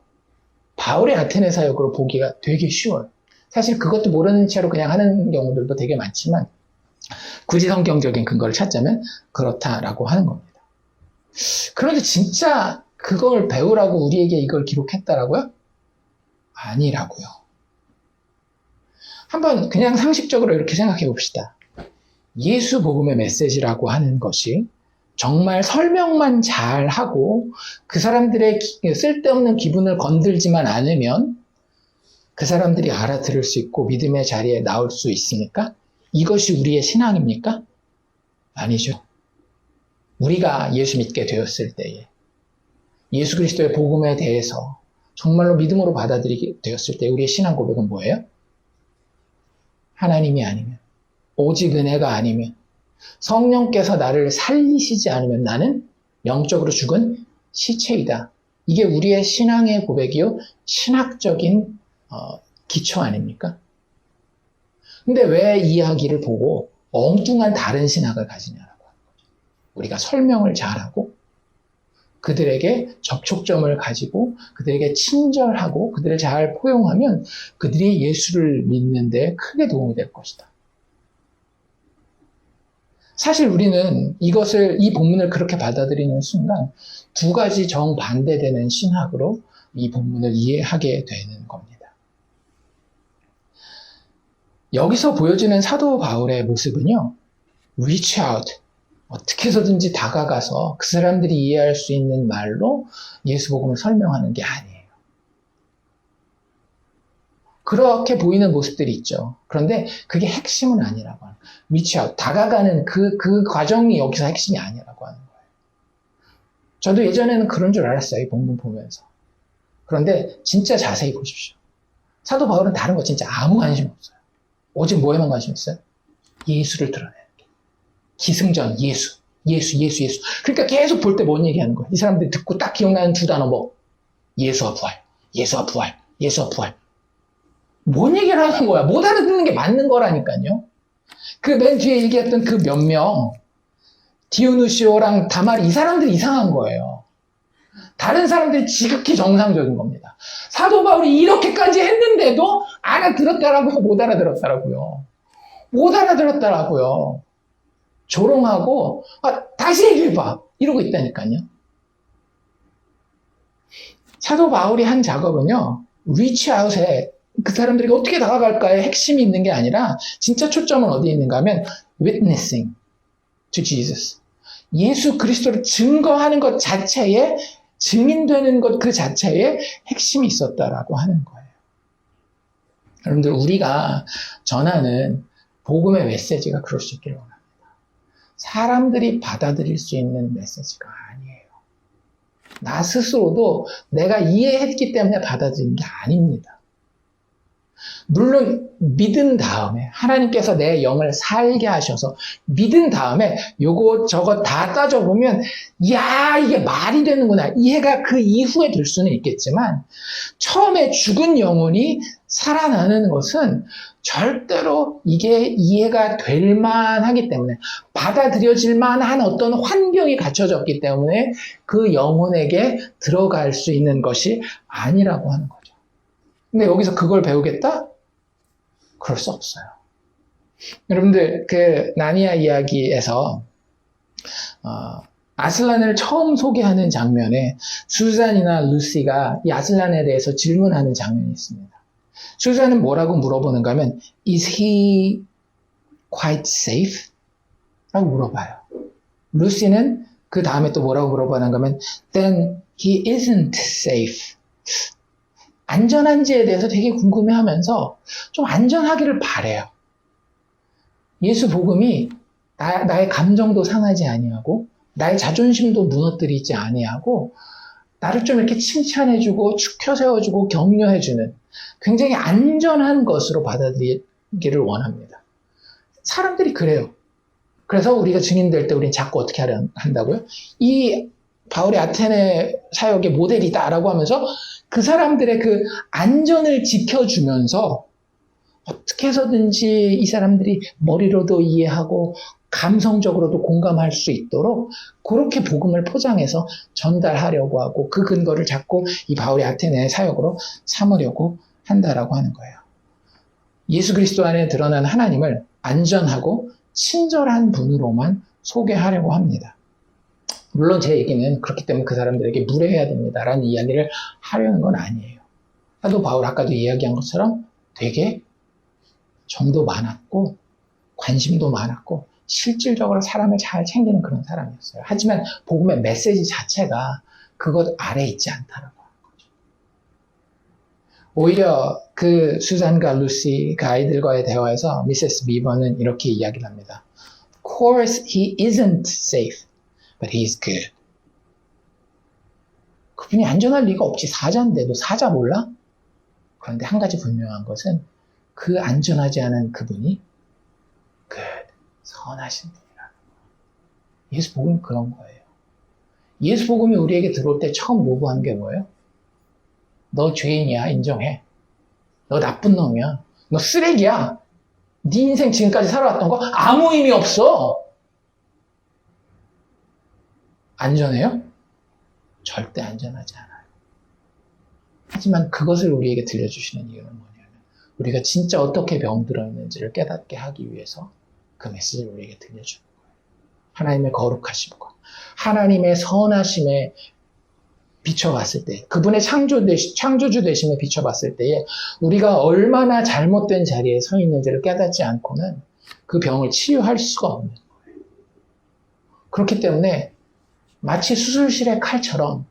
바울의 아테네 사역으로 보기가 되게 쉬워요. 사실 그것도 모르는 채로 그냥 하는 경우들도 되게 많지만 굳이 성경적인 근거를 찾자면 그렇다라고 하는 겁니다. 그런데 진짜 그걸 배우라고 우리에게 이걸 기록했다라고요? 아니라고요. 한번 그냥 상식적으로 이렇게 생각해 봅시다. 예수 복음의 메시지라고 하는 것이 정말 설명만 잘 하고 그 사람들의 쓸데없는 기분을 건들지만 않으면 그 사람들이 알아들을 수 있고 믿음의 자리에 나올 수 있습니까? 이것이 우리의 신앙입니까? 아니죠. 우리가 예수 믿게 되었을 때에 예수 그리스도의 복음에 대해서 정말로 믿음으로 받아들이게 되었을 때 우리의 신앙 고백은 뭐예요? 하나님이 아니면, 오직 은혜가 아니면, 성령께서 나를 살리시지 않으면 나는 영적으로 죽은 시체이다. 이게 우리의 신앙의 고백이요, 신학적인 기초 아닙니까? 근데 왜 이 이야기를 보고 엉뚱한 다른 신학을 가지냐라고 하는 거죠. 우리가 설명을 잘하고 그들에게 접촉점을 가지고 그들에게 친절하고 그들을 잘 포용하면 그들이 예수를 믿는 데 크게 도움이 될 것이다. 사실 우리는 이 본문을 그렇게 받아들이는 순간 두 가지 정반대되는 신학으로 이 본문을 이해하게 되는 겁니다. 여기서 보여지는 사도 바울의 모습은요, reach out, 어떻게 해서든지 다가가서 그 사람들이 이해할 수 있는 말로 예수 복음을 설명하는 게 아니에요. 그렇게 보이는 모습들이 있죠. 그런데 그게 핵심은 아니라고 하는 거예요. reach out, 다가가는 그 과정이 여기서 핵심이 아니라고 하는 거예요. 저도 예전에는 그런 줄 알았어요. 이 본문 보면서. 그런데 진짜 자세히 보십시오. 사도 바울은 다른 거 진짜 아무 관심 없어요. 오직 뭐에만 관심 있어요? 예수를 드러내는 게. 기승전, 예수. 그러니까 계속 볼 때 뭔 얘기하는 거예요? 이 사람들이 듣고 딱 기억나는 두 단어 뭐? 예수와 부활. 뭔 얘기를 하는 거야? 못 알아듣는 게 맞는 거라니까요. 그 맨 뒤에 얘기했던 그 몇 명, 디오누시오랑 다말이 이 사람들이 이상한 거예요. 다른 사람들이 지극히 정상적인 겁니다. 사도 바울이 이렇게까지 했는데도 알아들었다라고요? 못 알아들었다라고요? 못 알아들었다라고요. 조롱하고 다시 얘기해봐 이러고 있다니까요. 사도 바울이 한 작업은요, reach out에 그 사람들이 어떻게 다가갈까에 핵심이 있는 게 아니라 진짜 초점은 어디에 있는가 하면 witnessing to Jesus. 예수 그리스도를 증거하는 것 자체에, 증인되는 것 그 자체에 핵심이 있었다라고 하는 거예요. 여러분들, 우리가 전하는 복음의 메시지가 그럴 수 있기를 원합니다. 사람들이 받아들일 수 있는 메시지가 아니에요. 나 스스로도 내가 이해했기 때문에 받아들인 게 아닙니다. 물론 믿은 다음에 하나님께서 내 영을 살게 하셔서 믿은 다음에 요거 저거 다 따져보면 야, 이게 말이 되는구나, 이해가 그 이후에 될 수는 있겠지만 처음에 죽은 영혼이 살아나는 것은 절대로 이게 이해가 될 만하기 때문에, 받아들여질 만한 어떤 환경이 갖춰졌기 때문에 그 영혼에게 들어갈 수 있는 것이 아니라고 하는 거죠. 근데 여기서 그걸 배우겠다? 그럴 수 없어요. 여러분들, 그 나니아 이야기에서 아슬란을 처음 소개하는 장면에 수잔이나 루시가 이 아슬란에 대해서 질문하는 장면이 있습니다. 수잔은 뭐라고 물어보는가 하면 Is he quite safe? 라고 물어봐요. 루시는 그 다음에 또 뭐라고 물어보는가 하면 Then he isn't safe. 안전한지에 대해서 되게 궁금해하면서 좀 안전하기를 바래요. 예수 복음이 나의 감정도 상하지 아니하고 나의 자존심도 무너뜨리지 아니하고 나를 좀 이렇게 칭찬해주고 축혀 세워주고 격려해주는 굉장히 안전한 것으로 받아들이기를 원합니다. 사람들이 그래요. 그래서 우리가 증인될 때 우리는 자꾸 어떻게 한다고요? 이 바울의 아테네 사역의 모델이다라고 하면서 그 사람들의 그 안전을 지켜주면서 어떻게 해서든지 이 사람들이 머리로도 이해하고 감성적으로도 공감할 수 있도록 그렇게 복음을 포장해서 전달하려고 하고 그 근거를 잡고 이 바울의 아테네 사역으로 삼으려고 한다라고 하는 거예요. 예수 그리스도 안에 드러난 하나님을 안전하고 친절한 분으로만 소개하려고 합니다. 물론 제 얘기는 그렇기 때문에 그 사람들에게 무례해야 됩니다라는 이야기를 하려는 건 아니에요. 사도 바울 아까도 이야기한 것처럼 되게 정도 많았고 관심도 많았고 실질적으로 사람을 잘 챙기는 그런 사람이었어요. 하지만 복음의 메시지 자체가 그것 아래에 있지 않다라고 하는 거죠. 오히려 그 수잔과 루시, 그 아이들과의 대화에서 미세스 비버는 이렇게 이야기를 합니다. Of course he isn't safe. But he's good. 그분이 안전할 리가 없지. 사자인데 너 사자 몰라? 그런데 한 가지 분명한 것은 그 안전하지 않은 그분이 good, 선하신 분이라는 거예요. 예수 복음이 그런 거예요. 예수 복음이 우리에게 들어올 때 처음 요구한 게 뭐예요? 너 죄인이야, 인정해. 너 나쁜 놈이야. 너 쓰레기야. 네 인생 지금까지 살아왔던 거 아무 의미 없어. 안전해요? 절대 안전하지 않아요. 하지만 그것을 우리에게 들려주시는 이유는 뭐냐면 우리가 진짜 어떻게 병들어 있는지를 깨닫게 하기 위해서 그 메시지를 우리에게 들려주는 거예요. 하나님의 거룩하심과 하나님의 선하심에 비춰봤을 때, 그분의 창조주 되심에 비춰봤을 때에 우리가 얼마나 잘못된 자리에 서 있는지를 깨닫지 않고는 그 병을 치유할 수가 없는 거예요. 그렇기 때문에 마치 수술실의 칼처럼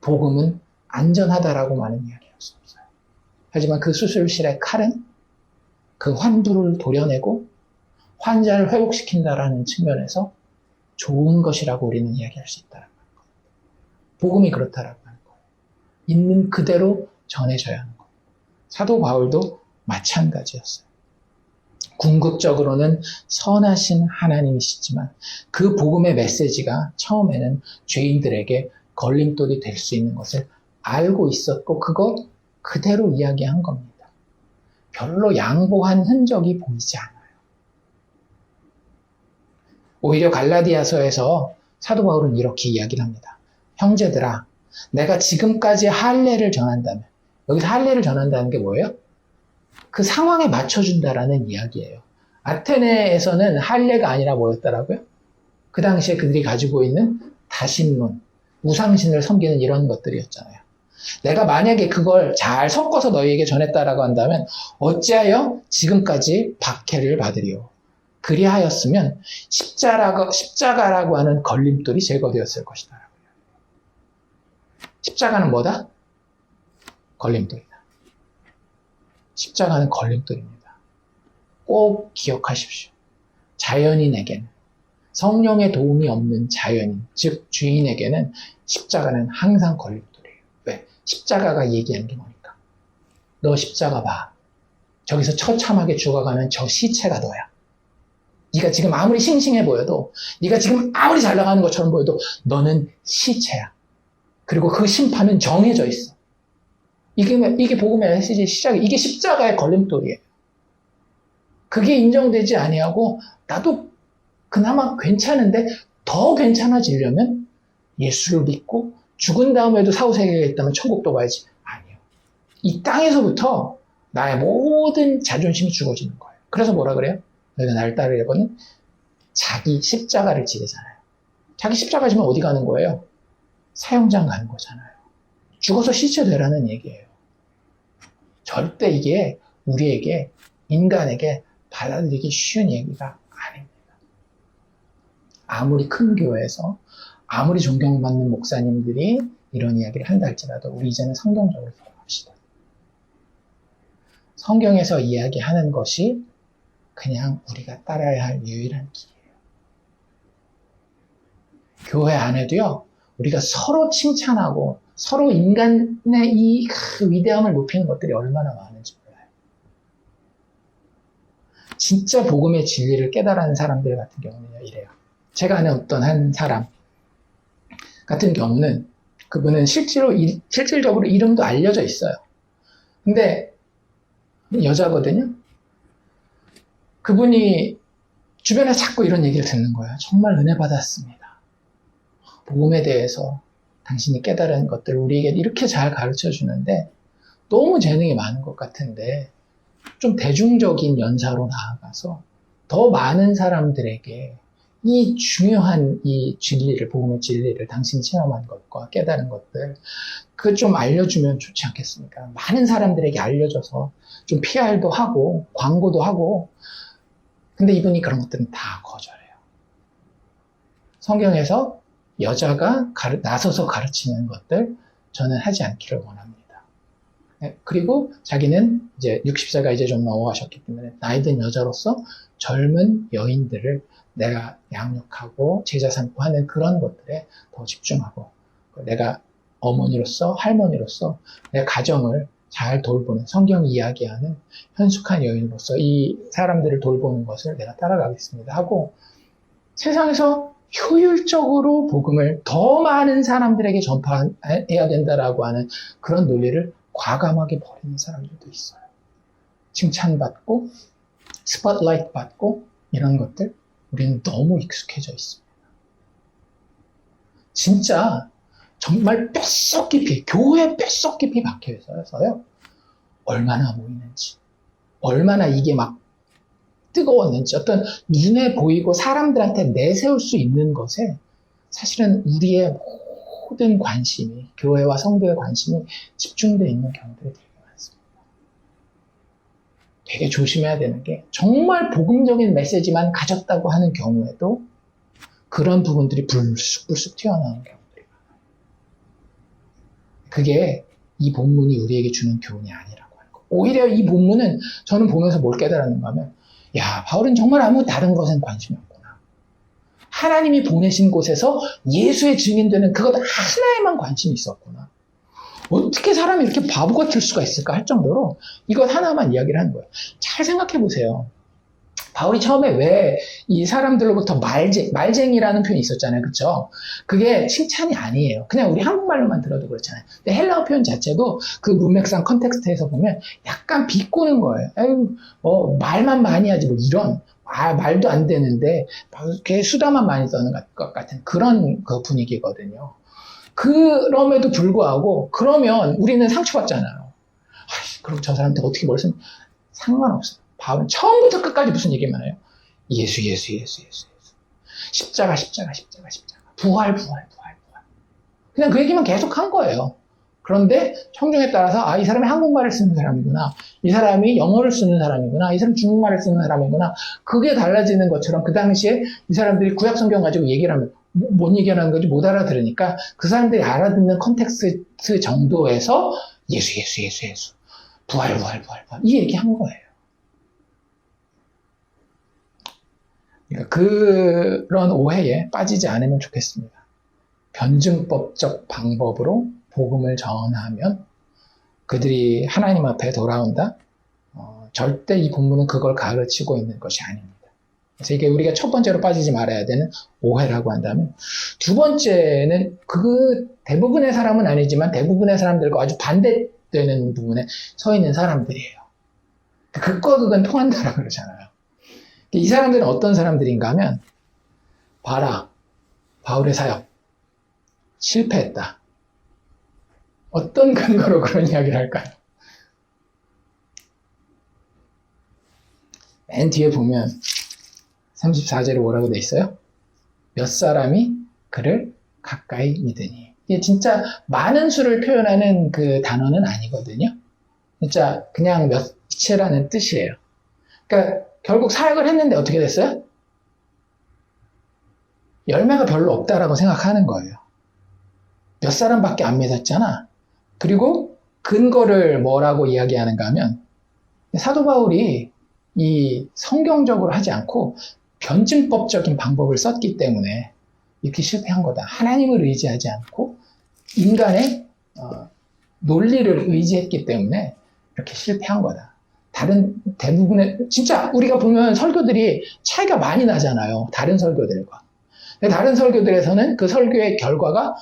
복음은 안전하다라고 많은 이야기할 수 없어요. 하지만 그 수술실의 칼은 그 환부를 도려내고 환자를 회복시킨다라는 측면에서 좋은 것이라고 우리는 이야기할 수 있다는 거예요. 복음이 그렇다라고 하는 거예요. 있는 그대로 전해져야 하는 거예요. 사도 바울도 마찬가지였어요. 궁극적으로는 선하신 하나님이시지만 그 복음의 메시지가 처음에는 죄인들에게 걸림돌이 될 수 있는 것을 알고 있었고 그거 그대로 이야기한 겁니다. 별로 양보한 흔적이 보이지 않아요. 오히려 갈라디아서에서 사도 바울은 이렇게 이야기를 합니다. 형제들아, 내가 지금까지 할례를 전한다면, 여기서 할례를 전한다는 게 뭐예요? 그 상황에 맞춰준다라는 이야기예요. 아테네에서는 할례가 아니라 뭐였더라고요? 그 당시에 그들이 가지고 있는 다신론, 우상신을 섬기는 이런 것들이었잖아요. 내가 만약에 그걸 잘 섞어서 너희에게 전했다라고 한다면 어찌하여 지금까지 박해를 받으리요? 그리하였으면 십자가라고 하는 걸림돌이 제거되었을 것이다. 십자가는 뭐다? 걸림돌이다. 십자가는 걸림돌입니다. 꼭 기억하십시오. 자연인에게는, 성령의 도움이 없는 자연인, 즉 주인에게는 십자가는 항상 걸림돌이에요. 왜? 십자가가 얘기하는 게 뭐니까? 너 십자가 봐. 저기서 처참하게 죽어가는 저 시체가 너야. 네가 지금 아무리 싱싱해 보여도, 네가 지금 아무리 잘 나가는 것처럼 보여도 너는 시체야. 그리고 그 심판은 정해져 있어. 이게 복음의 메시지의 시작이, 이게 십자가의 걸림돌이에요. 그게 인정되지 아니하고 나도 그나마 괜찮은데 더 괜찮아지려면 예수를 믿고 죽은 다음에도 사후세계가 있다면 천국도 가야지. 아니요. 이 땅에서부터 나의 모든 자존심이 죽어지는 거예요. 그래서 뭐라 그래요? 너희가 나를 따르려고는 자기 십자가를 지르잖아요. 자기 십자가 지면 어디 가는 거예요? 사형장 가는 거잖아요. 죽어서 시체 되라는 얘기예요. 절대 이게 우리에게, 인간에게 받아들이기 쉬운 얘기가 아닙니다. 아무리 큰 교회에서 아무리 존경받는 목사님들이 이런 이야기를 한다 할지라도 우리 이제는 성경적으로 돌아갑시다. 성경에서 이야기하는 것이 그냥 우리가 따라야 할 유일한 길이에요. 교회 안에도요, 우리가 서로 칭찬하고 서로 인간의 이 위대함을 높이는 것들이 얼마나 많은지 몰라요. 진짜 복음의 진리를 깨달은 사람들 같은 경우는 이래요. 제가 아는 어떤 한 사람 같은 경우는 그분은 실질적으로 이름도 알려져 있어요. 근데 여자거든요. 그분이 주변에 자꾸 이런 얘기를 듣는 거예요. 정말 은혜 받았습니다. 복음에 대해서 당신이 깨달은 것들 우리에게 이렇게 잘 가르쳐 주는데 너무 재능이 많은 것 같은데 좀 대중적인 연사로 나아가서 더 많은 사람들에게 이 중요한 이 진리를, 복음의 진리를 당신이 체험한 것과 깨달은 것들 그걸 좀 알려주면 좋지 않겠습니까? 많은 사람들에게 알려줘서 좀 PR도 하고 광고도 하고. 근데 이분이 그런 것들은 다 거절해요. 성경에서 여자가 나서서 가르치는 것들 저는 하지 않기를 원합니다. 그리고 자기는 이제 60세가 이제 좀 넘어가셨기 때문에 나이든 여자로서 젊은 여인들을 내가 양육하고 제자 삼고 하는 그런 것들에 더 집중하고 내가 어머니로서 할머니로서 내 가정을 잘 돌보는 성경 이야기하는 현숙한 여인으로서 이 사람들을 돌보는 것을 내가 따라가겠습니다 하고 세상에서 효율적으로 복음을 더 많은 사람들에게 전파해야 된다라고 하는 그런 논리를 과감하게 버리는 사람들도 있어요. 칭찬받고 스팟라이트 받고 이런 것들 우리는 너무 익숙해져 있습니다. 진짜 정말 뼛속 깊이, 교회 뼛속 깊이 박혀 있어서요. 얼마나 모이는지, 얼마나 이게 막 뜨거웠는지, 어떤 눈에 보이고 사람들한테 내세울 수 있는 것에 사실은 우리의 모든 관심이, 교회와 성도의 관심이 집중되어 있는 경우들이 되게 많습니다. 되게 조심해야 되는 게 정말 복음적인 메시지만 가졌다고 하는 경우에도 그런 부분들이 불쑥불쑥 튀어나오는 경우. 그게 이 본문이 우리에게 주는 교훈이 아니라고 하는 겁니다. 오히려 이 본문은 저는 보면서 뭘 깨달았는가 하면, 야, 바울은 정말 아무 다른 것엔 관심이 없구나. 하나님이 보내신 곳에서 예수의 증인되는 그것 하나에만 관심이 있었구나. 어떻게 사람이 이렇게 바보 같을 수가 있을까 할 정도로 이것 하나만 이야기를 하는 거예요. 잘 생각해 보세요. 바울이 처음에 왜 이 사람들로부터 말쟁이라는 표현이 있었잖아요. 그쵸? 그게 칭찬이 아니에요. 그냥 우리 한국말로만 들어도 그렇잖아요. 근데 헬라어 표현 자체도 그 문맥상 컨텍스트에서 보면 약간 비꼬는 거예요. 에휴, 말만 많이 하지, 뭐 이런. 말도 안 되는데, 이렇게 수다만 많이 떠는 것 같은 그런 그 분위기거든요. 그럼에도 불구하고, 그러면 우리는 상처받잖아요. 그럼 저 사람한테 어떻게 뭘 쓰면 상관없어요. 바울은 처음부터 끝까지 무슨 얘기만 해요? 예수. 십자가. 부활. 그냥 그 얘기만 계속 한 거예요. 그런데 청중에 따라서 이 사람이 한국말을 쓰는 사람이구나. 이 사람이 영어를 쓰는 사람이구나. 이 사람이 중국말을 쓰는 사람이구나. 그게 달라지는 것처럼 그 당시에 이 사람들이 구약성경 가지고 얘기를 하면 뭔 얘기하는 건지 못 알아들으니까 그 사람들이 알아듣는 컨텍스트 정도에서 예수. 부활. 이 얘기 한 거예요. 그러니까 그런 오해에 빠지지 않으면 좋겠습니다. 변증법적 방법으로 복음을 전하면 그들이 하나님 앞에 돌아온다? 절대 이 본문은 그걸 가르치고 있는 것이 아닙니다. 그래서 이게 우리가 첫 번째로 빠지지 말아야 되는 오해라고 한다면, 두 번째는 그 대부분의 사람은 아니지만 대부분의 사람들과 아주 반대되는 부분에 서 있는 사람들이에요. 극과 극은 통한다라고 그러잖아요. 이 사람들은 어떤 사람들인가 하면, 봐라, 바울의 사역 실패했다. 어떤 근거로 그런 이야기를 할까요? 맨 뒤에 보면 34절에 뭐라고 돼 있어요? 몇 사람이 그를 가까이 믿으니. 이게 진짜 많은 수를 표현하는 그 단어는 아니거든요. 진짜 그냥 몇이라는 뜻이에요. 그러니까 결국 사역을 했는데 어떻게 됐어요? 열매가 별로 없다라고 생각하는 거예요. 몇 사람밖에 안 믿었잖아. 그리고 근거를 뭐라고 이야기하는가 하면, 사도 바울이 이 성경적으로 하지 않고 변증법적인 방법을 썼기 때문에 이렇게 실패한 거다. 하나님을 의지하지 않고 인간의 논리를 의지했기 때문에 이렇게 실패한 거다. 다른 대부분의, 진짜 우리가 보면 설교들이 차이가 많이 나잖아요. 다른 설교들과. 근데 다른 설교들에서는 그 설교의 결과가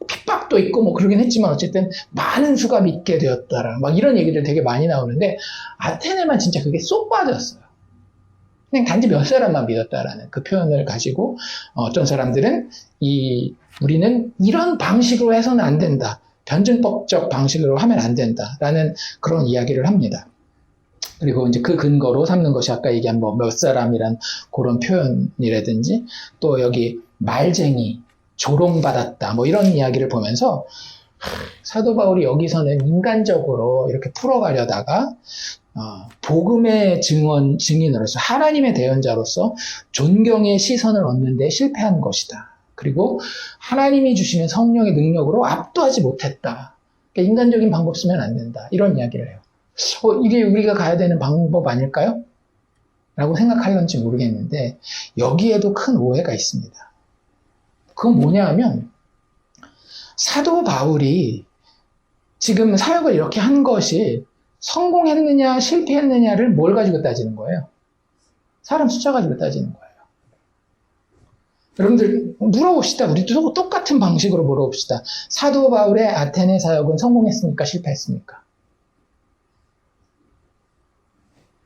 핍박도 있고 뭐 그러긴 했지만 어쨌든 많은 수가 믿게 되었다라 막 이런 얘기들 되게 많이 나오는데, 아테네만 진짜 그게 쏙 빠졌어요. 그냥 단지 몇 사람만 믿었다라는 그 표현을 가지고 어떤 사람들은 우리는 이런 방식으로 해서는 안 된다. 변증법적 방식으로 하면 안 된다라는 그런 이야기를 합니다. 그리고 이제 그 근거로 삼는 것이 아까 얘기한 뭐 몇 사람이란 그런 표현이라든지, 또 여기 말쟁이, 조롱받았다, 뭐 이런 이야기를 보면서 사도 바울이 여기서는 인간적으로 이렇게 풀어가려다가 복음의 증인으로서, 하나님의 대언자로서 존경의 시선을 얻는 데 실패한 것이다. 그리고 하나님이 주시는 성령의 능력으로 압도하지 못했다. 그러니까 인간적인 방법 쓰면 안 된다. 이런 이야기를 해요. 이게 우리가 가야 되는 방법 아닐까요? 라고 생각할런지 모르겠는데, 여기에도 큰 오해가 있습니다. 그건 뭐냐 하면, 사도 바울이 지금 사역을 이렇게 한 것이 성공했느냐 실패했느냐를 뭘 가지고 따지는 거예요? 사람 숫자 가지고 따지는 거예요. 여러분들 물어봅시다. 우리도 똑같은 방식으로 물어봅시다. 사도 바울의 아테네 사역은 성공했습니까? 실패했습니까?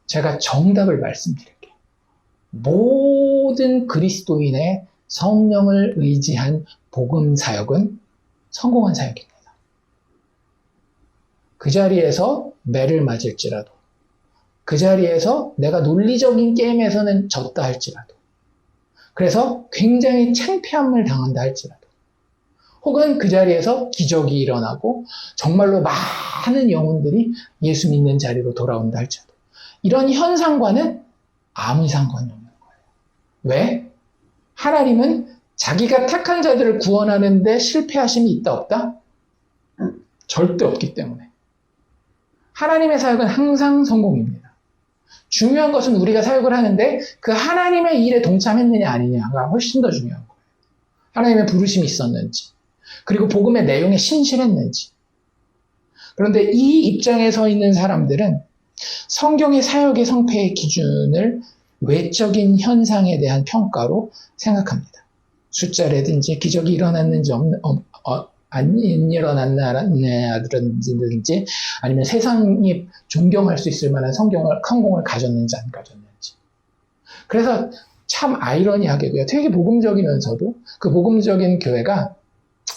제가 정답을 말씀드릴게요. 모든 그리스도인의 성령을 의지한 복음 사역은 성공한 사역입니다. 그 자리에서 매를 맞을지라도, 그 자리에서 내가 논리적인 게임에서는 졌다 할지라도, 그래서 굉장히 창피함을 당한다 할지라도, 혹은 그 자리에서 기적이 일어나고 정말로 많은 영혼들이 예수 믿는 자리로 돌아온다 할지라도, 이런 현상과는 아무 상관이 없는 거예요. 왜? 하나님은 자기가 택한 자들을 구원하는데 실패하심이 있다 없다? 절대 없기 때문에. 하나님의 사역은 항상 성공입니다. 중요한 것은 우리가 사역을 하는데 그 하나님의 일에 동참했느냐 아니냐가 훨씬 더 중요한 거예요. 하나님의 부르심이 있었는지, 그리고 복음의 내용에 신실했는지. 그런데 이 입장에 서 있는 사람들은 성경의 사역의 성패의 기준을 외적인 현상에 대한 평가로 생각합니다. 숫자라든지 기적이 일어났는지 안 일어났느냐든지 아니면 세상이 존경할 수 있을 만한 성공을 가졌는지 안 가졌는지. 그래서 참 아이러니하게도요. 되게 복음적이면서도 그 복음적인 교회가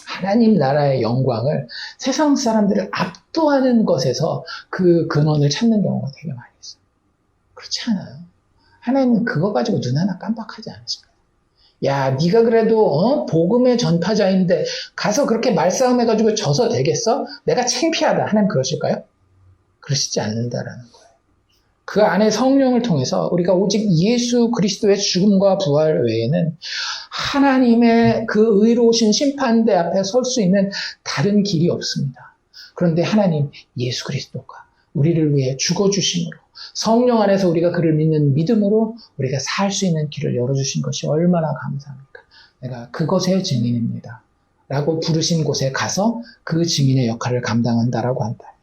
하나님 나라의 영광을 세상 사람들을 압도하는 것에서 그 근원을 찾는 경우가 되게 많이 있어요. 그렇지 않아요. 하나님은 그거 가지고 눈 하나 깜빡하지 않으십니다. 야, 네가 그래도 복음의 전파자인데 가서 그렇게 말싸움해가지고 져서 되겠어? 내가 창피하다. 하나님 그러실까요? 그러시지 않는다라는 거예요. 그 안에 성령을 통해서 우리가 오직 예수 그리스도의 죽음과 부활 외에는 하나님의 그 의로우신 심판대 앞에 설 수 있는 다른 길이 없습니다. 그런데 하나님 예수 그리스도가 우리를 위해 죽어주심으로 성령 안에서 우리가 그를 믿는 믿음으로 우리가 살 수 있는 길을 열어주신 것이 얼마나 감사합니까? 내가 그것의 증인입니다. 라고 부르신 곳에 가서 그 증인의 역할을 감당한다라고 한다.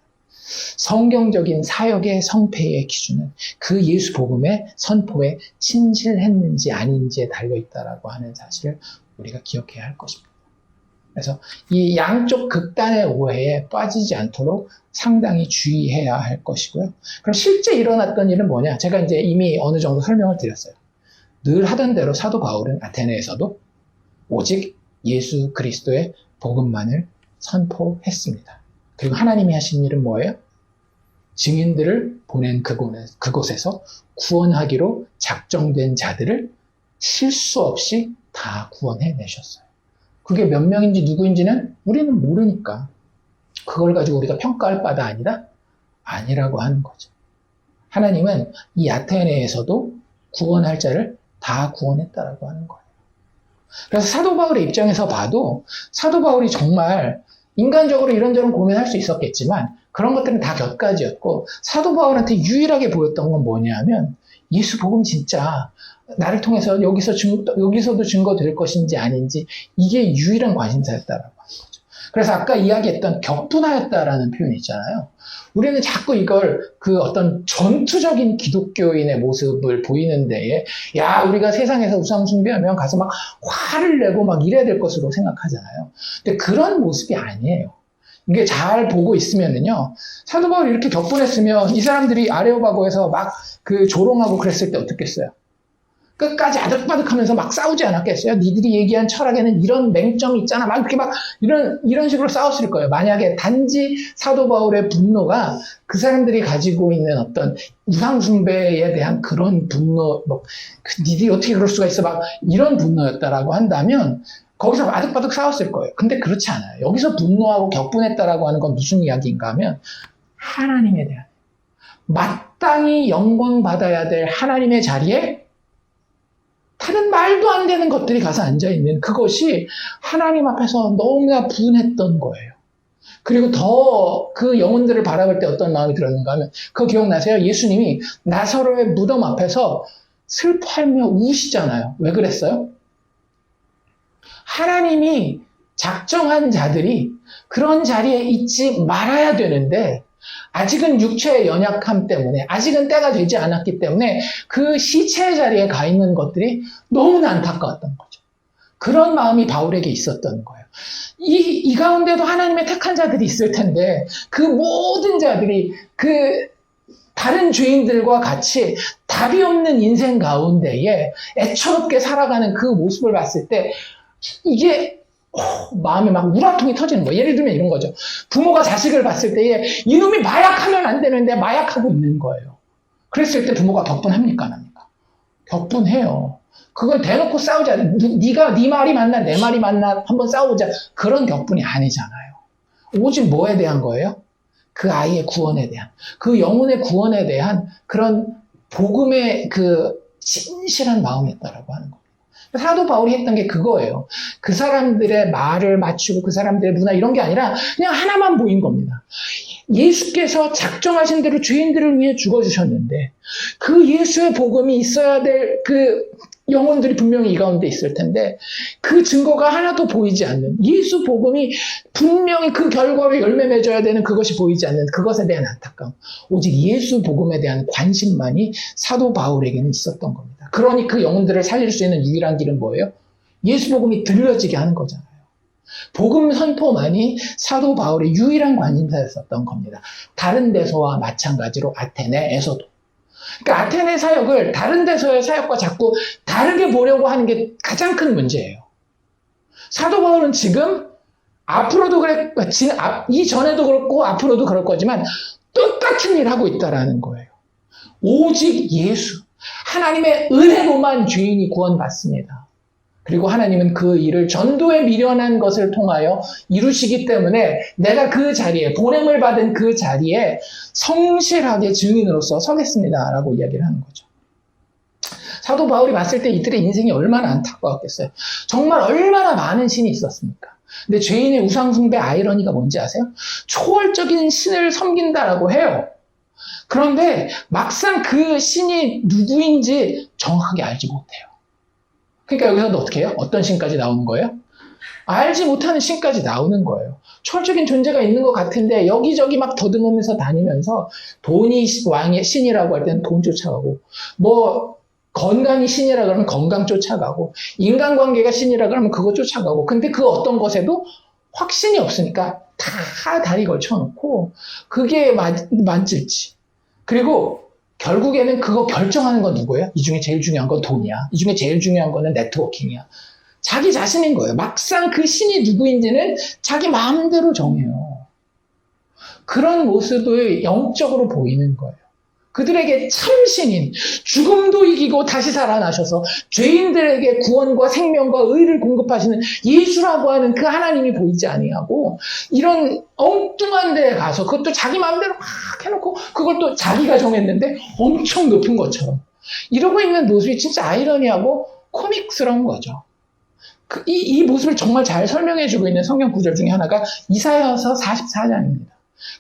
성경적인 사역의 성패의 기준은 그 예수 복음의 선포에 신실했는지 아닌지에 달려있다라고 하는 사실을 우리가 기억해야 할 것입니다. 그래서 이 양쪽 극단의 오해에 빠지지 않도록 상당히 주의해야 할 것이고요. 그럼 실제 일어났던 일은 뭐냐? 제가 이제 이미 어느 정도 설명을 드렸어요. 늘 하던 대로 사도 바울은 아테네에서도 오직 예수 그리스도의 복음만을 선포했습니다. 그리고 하나님이 하신 일은 뭐예요? 증인들을 보낸 그곳에서 구원하기로 작정된 자들을 실수 없이 다 구원해내셨어요. 그게 몇 명인지 누구인지는 우리는 모르니까 그걸 가지고 우리가 평가할 바가 아니라고 하는 거죠. 하나님은 이 아테네에서도 구원할 자를 다 구원했다라고 하는 거예요. 그래서 사도 바울의 입장에서 봐도 사도 바울이 정말 인간적으로 이런저런 고민할 수 있었겠지만 그런 것들은 다 곁가지였고 사도 바울한테 유일하게 보였던 건 뭐냐면 예수 복음 진짜 나를 통해서 여기서도 증거될 것인지 아닌지 이게 유일한 관심사였다라고 하는 거죠. 그래서 아까 이야기했던 격분하였다라는 표현이 있잖아요. 우리는 자꾸 이걸 그 어떤 전투적인 기독교인의 모습을 보이는 데에 야 우리가 세상에서 우상 숭배하면 가서 막 화를 내고 막 이래야 될 것으로 생각하잖아요. 근데 그런 모습이 아니에요. 이게 잘 보고 있으면은요, 사도 바울이 이렇게 격분했으면 이 사람들이 아레오바고에서 막 그 조롱하고 그랬을 때 어떻겠어요? 끝까지 아득바득하면서 막 싸우지 않았겠어요? 니들이 얘기한 철학에는 이런 맹점이 있잖아. 막 이렇게 막 이런 식으로 싸웠을 거예요. 만약에 단지 사도 바울의 분노가 그 사람들이 가지고 있는 어떤 우상숭배에 대한 그런 분노, 니들이 어떻게 그럴 수가 있어? 막 이런 분노였다라고 한다면 거기서 아득바득 싸웠을 거예요. 근데 그렇지 않아요. 여기서 분노하고 격분했다라고 하는 건 무슨 이야기인가 하면 하나님에 대한 마땅히 영광 받아야 될 하나님의 자리에 다른 말도 안 되는 것들이 가서 앉아있는 그것이 하나님 앞에서 너무나 분했던 거예요. 그리고 더 그 영혼들을 바라볼 때 어떤 마음이 들었는가 하면 그거 기억나세요? 예수님이 나사로의 무덤 앞에서 슬퍼하며 우시잖아요. 왜 그랬어요? 하나님이 작정한 자들이 그런 자리에 있지 말아야 되는데 아직은 육체의 연약함 때문에 아직은 때가 되지 않았기 때문에 그 시체의 자리에 가 있는 것들이 너무나 안타까웠던 거죠. 그런 마음이 바울에게 있었던 거예요. 이 가운데도 하나님의 택한 자들이 있을 텐데 그 모든 자들이 그 다른 죄인들과 같이 답이 없는 인생 가운데에 애처롭게 살아가는 그 모습을 봤을 때 이게 마음에 막 우라통이 터지는 거예요. 예를 들면 이런 거죠. 부모가 자식을 봤을 때에 이놈이 마약하면 안 되는데 마약하고 있는 거예요. 그랬을 때 부모가 격분합니까? 안 합니까? 격분해요. 그걸 대놓고 싸우자. 네가 네 말이 맞나 내 말이 맞나 한번 싸우자. 그런 격분이 아니잖아요. 오직 뭐에 대한 거예요? 그 아이의 구원에 대한, 그 영혼의 구원에 대한 그런 복음의 그 진실한 마음이었다라고 하는 거예요. 사도 바울이 했던 게 그거예요. 그 사람들의 말을 맞추고 그 사람들의 문화 이런 게 아니라 그냥 하나만 보인 겁니다. 예수께서 작정하신 대로 죄인들을 위해 죽어주셨는데 그 예수의 복음이 있어야 될 그 영혼들이 분명히 이 가운데 있을 텐데 그 증거가 하나도 보이지 않는, 예수 복음이 분명히 그 결과로 열매 맺어야 되는 그것이 보이지 않는 그것에 대한 안타까움, 오직 예수 복음에 대한 관심만이 사도 바울에게는 있었던 겁니다. 그러니 그 영혼들을 살릴 수 있는 유일한 길은 뭐예요? 예수 복음이 들려지게 하는 거잖아요. 복음 선포만이 사도 바울의 유일한 관심사였었던 겁니다. 다른 데서와 마찬가지로 아테네에서도. 그러니까 아테네 사역을 다른 데서의 사역과 자꾸 다르게 보려고 하는 게 가장 큰 문제예요. 사도 바울은 지금 앞으로도 이전에도 그렇고 앞으로도 그럴 거지만 똑같은 일을 하고 있다라는 거예요. 오직 예수, 하나님의 은혜로만 죄인이 구원받습니다. 그리고 하나님은 그 일을 전도에 미련한 것을 통하여 이루시기 때문에 내가 그 자리에, 보냄을 받은 그 자리에 성실하게 증인으로서 서겠습니다 라고 이야기를 하는 거죠. 사도 바울이 봤을 때 이들의 인생이 얼마나 안타까웠겠어요. 정말 얼마나 많은 신이 있었습니까? 근데 죄인의 우상숭배 아이러니가 뭔지 아세요? 초월적인 신을 섬긴다라고 해요. 그런데 막상 그 신이 누구인지 정확하게 알지 못해요. 그러니까 여기서는 어떻게 해요? 어떤 신까지 나오는 거예요? 알지 못하는 신까지 나오는 거예요. 초월적인 존재가 있는 것 같은데 여기저기 막 더듬으면서 다니면서 돈이 왕의 신이라고 할 때는 돈 쫓아가고, 뭐 건강이 신이라 그러면 건강 쫓아가고, 인간관계가 신이라 그러면 그거 쫓아가고, 근데 그 어떤 것에도 확신이 없으니까 다 다리 걸쳐놓고 그게 맞을지, 그리고 결국에는 그거 결정하는 건 누구예요? 이 중에 제일 중요한 건 돈이야. 이 중에 제일 중요한 거는 네트워킹이야. 자기 자신인 거예요. 막상 그 신이 누구인지는 자기 마음대로 정해요. 그런 모습을 영적으로 보이는 거예요. 그들에게 참신인, 죽음도 이기고 다시 살아나셔서 죄인들에게 구원과 생명과 의를 공급하시는 예수라고 하는 그 하나님이 보이지 아니하고, 이런 엉뚱한 데에 가서 그것도 자기 마음대로 막 해놓고 그걸 또 자기가 정했는데 엄청 높은 것처럼 이러고 있는 모습이 진짜 아이러니하고 코믹스러운 거죠. 이 모습을 정말 잘 설명해주고 있는 성경 구절 중에 하나가 이사야서 44장입니다.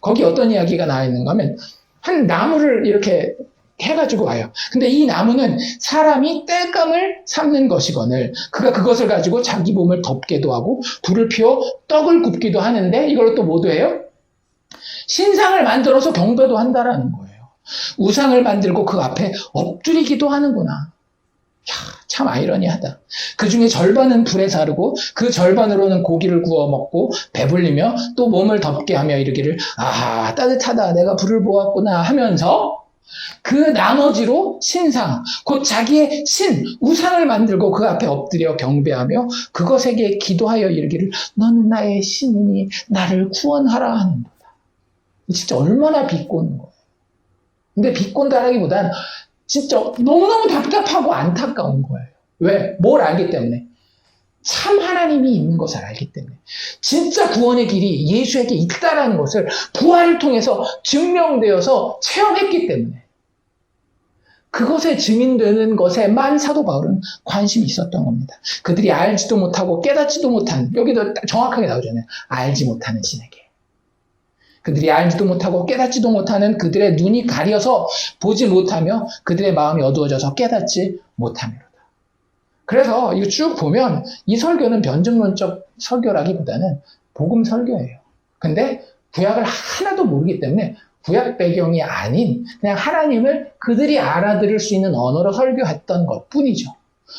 거기 어떤 이야기가 나와 있는가 하면, 한 나무를 이렇게 해가지고 와요. 근데 이 나무는 사람이 땔감을 삶는 것이거늘 그가 그것을 가지고 자기 몸을 덮게도 하고 불을 피워 떡을 굽기도 하는데 이걸 또 뭐도 해요? 신상을 만들어서 경배도 한다라는 거예요. 우상을 만들고 그 앞에 엎드리기도 하는구나. 참 아이러니하다. 그 중에 절반은 불에 사르고 그 절반으로는 고기를 구워 먹고 배불리며 또 몸을 덮게 하며 이르기를 아 따뜻하다 내가 불을 보았구나 하면서 그 나머지로 신상 곧 자기의 신 우상을 만들고 그 앞에 엎드려 경배하며 그것에게 기도하여 이르기를 너는 나의 신이니 나를 구원하라 하는도다. 진짜 얼마나 비꼬는 거예요. 근데 비꼰다라기보단 진짜 너무너무 답답하고 안타까운 거예요. 왜? 뭘 알기 때문에? 참 하나님이 있는 것을 알기 때문에. 진짜 구원의 길이 예수에게 있다라는 것을 부활을 통해서 증명되어서 체험했기 때문에. 그것에 증인되는 것에만 사도 바울은 관심이 있었던 겁니다. 그들이 알지도 못하고 깨닫지도 못하는, 여기도 정확하게 나오잖아요. 알지 못하는 신에게. 그들이 알지도 못하고 깨닫지도 못하는 그들의 눈이 가려서 보지 못하며 그들의 마음이 어두워져서 깨닫지 못하미로다. 그래서 이거 쭉 보면 이 설교는 변증론적 설교라기보다는 복음 설교예요. 근데 구약을 하나도 모르기 때문에 구약 배경이 아닌 그냥 하나님을 그들이 알아들을 수 있는 언어로 설교했던 것 뿐이죠.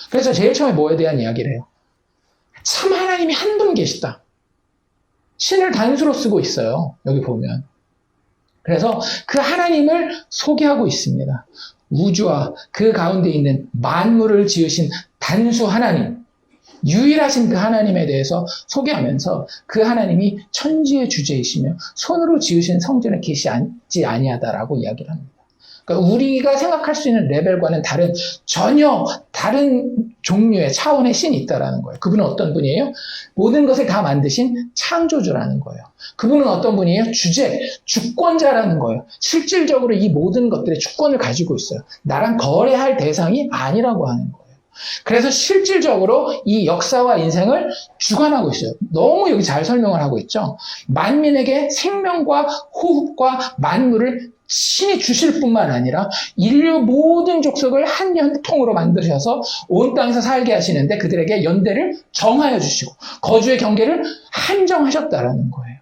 그래서 제일 처음에 뭐에 대한 이야기를 해요? 참 하나님이 한 분 계시다. 신을 단수로 쓰고 있어요. 여기 보면. 그래서 그 하나님을 소개하고 있습니다. 우주와 그 가운데 있는 만물을 지으신 단수 하나님, 유일하신 그 하나님에 대해서 소개하면서 그 하나님이 천지의 주제이시며 손으로 지으신 성전에 계시지 아니하다라고 이야기를 합니다. 그러니까 우리가 생각할 수 있는 레벨과는 다른 전혀 다른 종류의 차원의 신이 있다라는 거예요. 그분은 어떤 분이에요? 모든 것을 다 만드신 창조주라는 거예요. 그분은 어떤 분이에요? 주권자라는 거예요. 실질적으로 이 모든 것들의 주권을 가지고 있어요. 나랑 거래할 대상이 아니라고 하는 거예요. 그래서 실질적으로 이 역사와 인생을 주관하고 있어요. 너무 여기 잘 설명을 하고 있죠. 만민에게 생명과 호흡과 만물을 신이 주실 뿐만 아니라 인류 모든 족속을 한 연통으로 만드셔서 온 땅에서 살게 하시는데 그들에게 연대를 정하여 주시고 거주의 경계를 한정하셨다라는 거예요.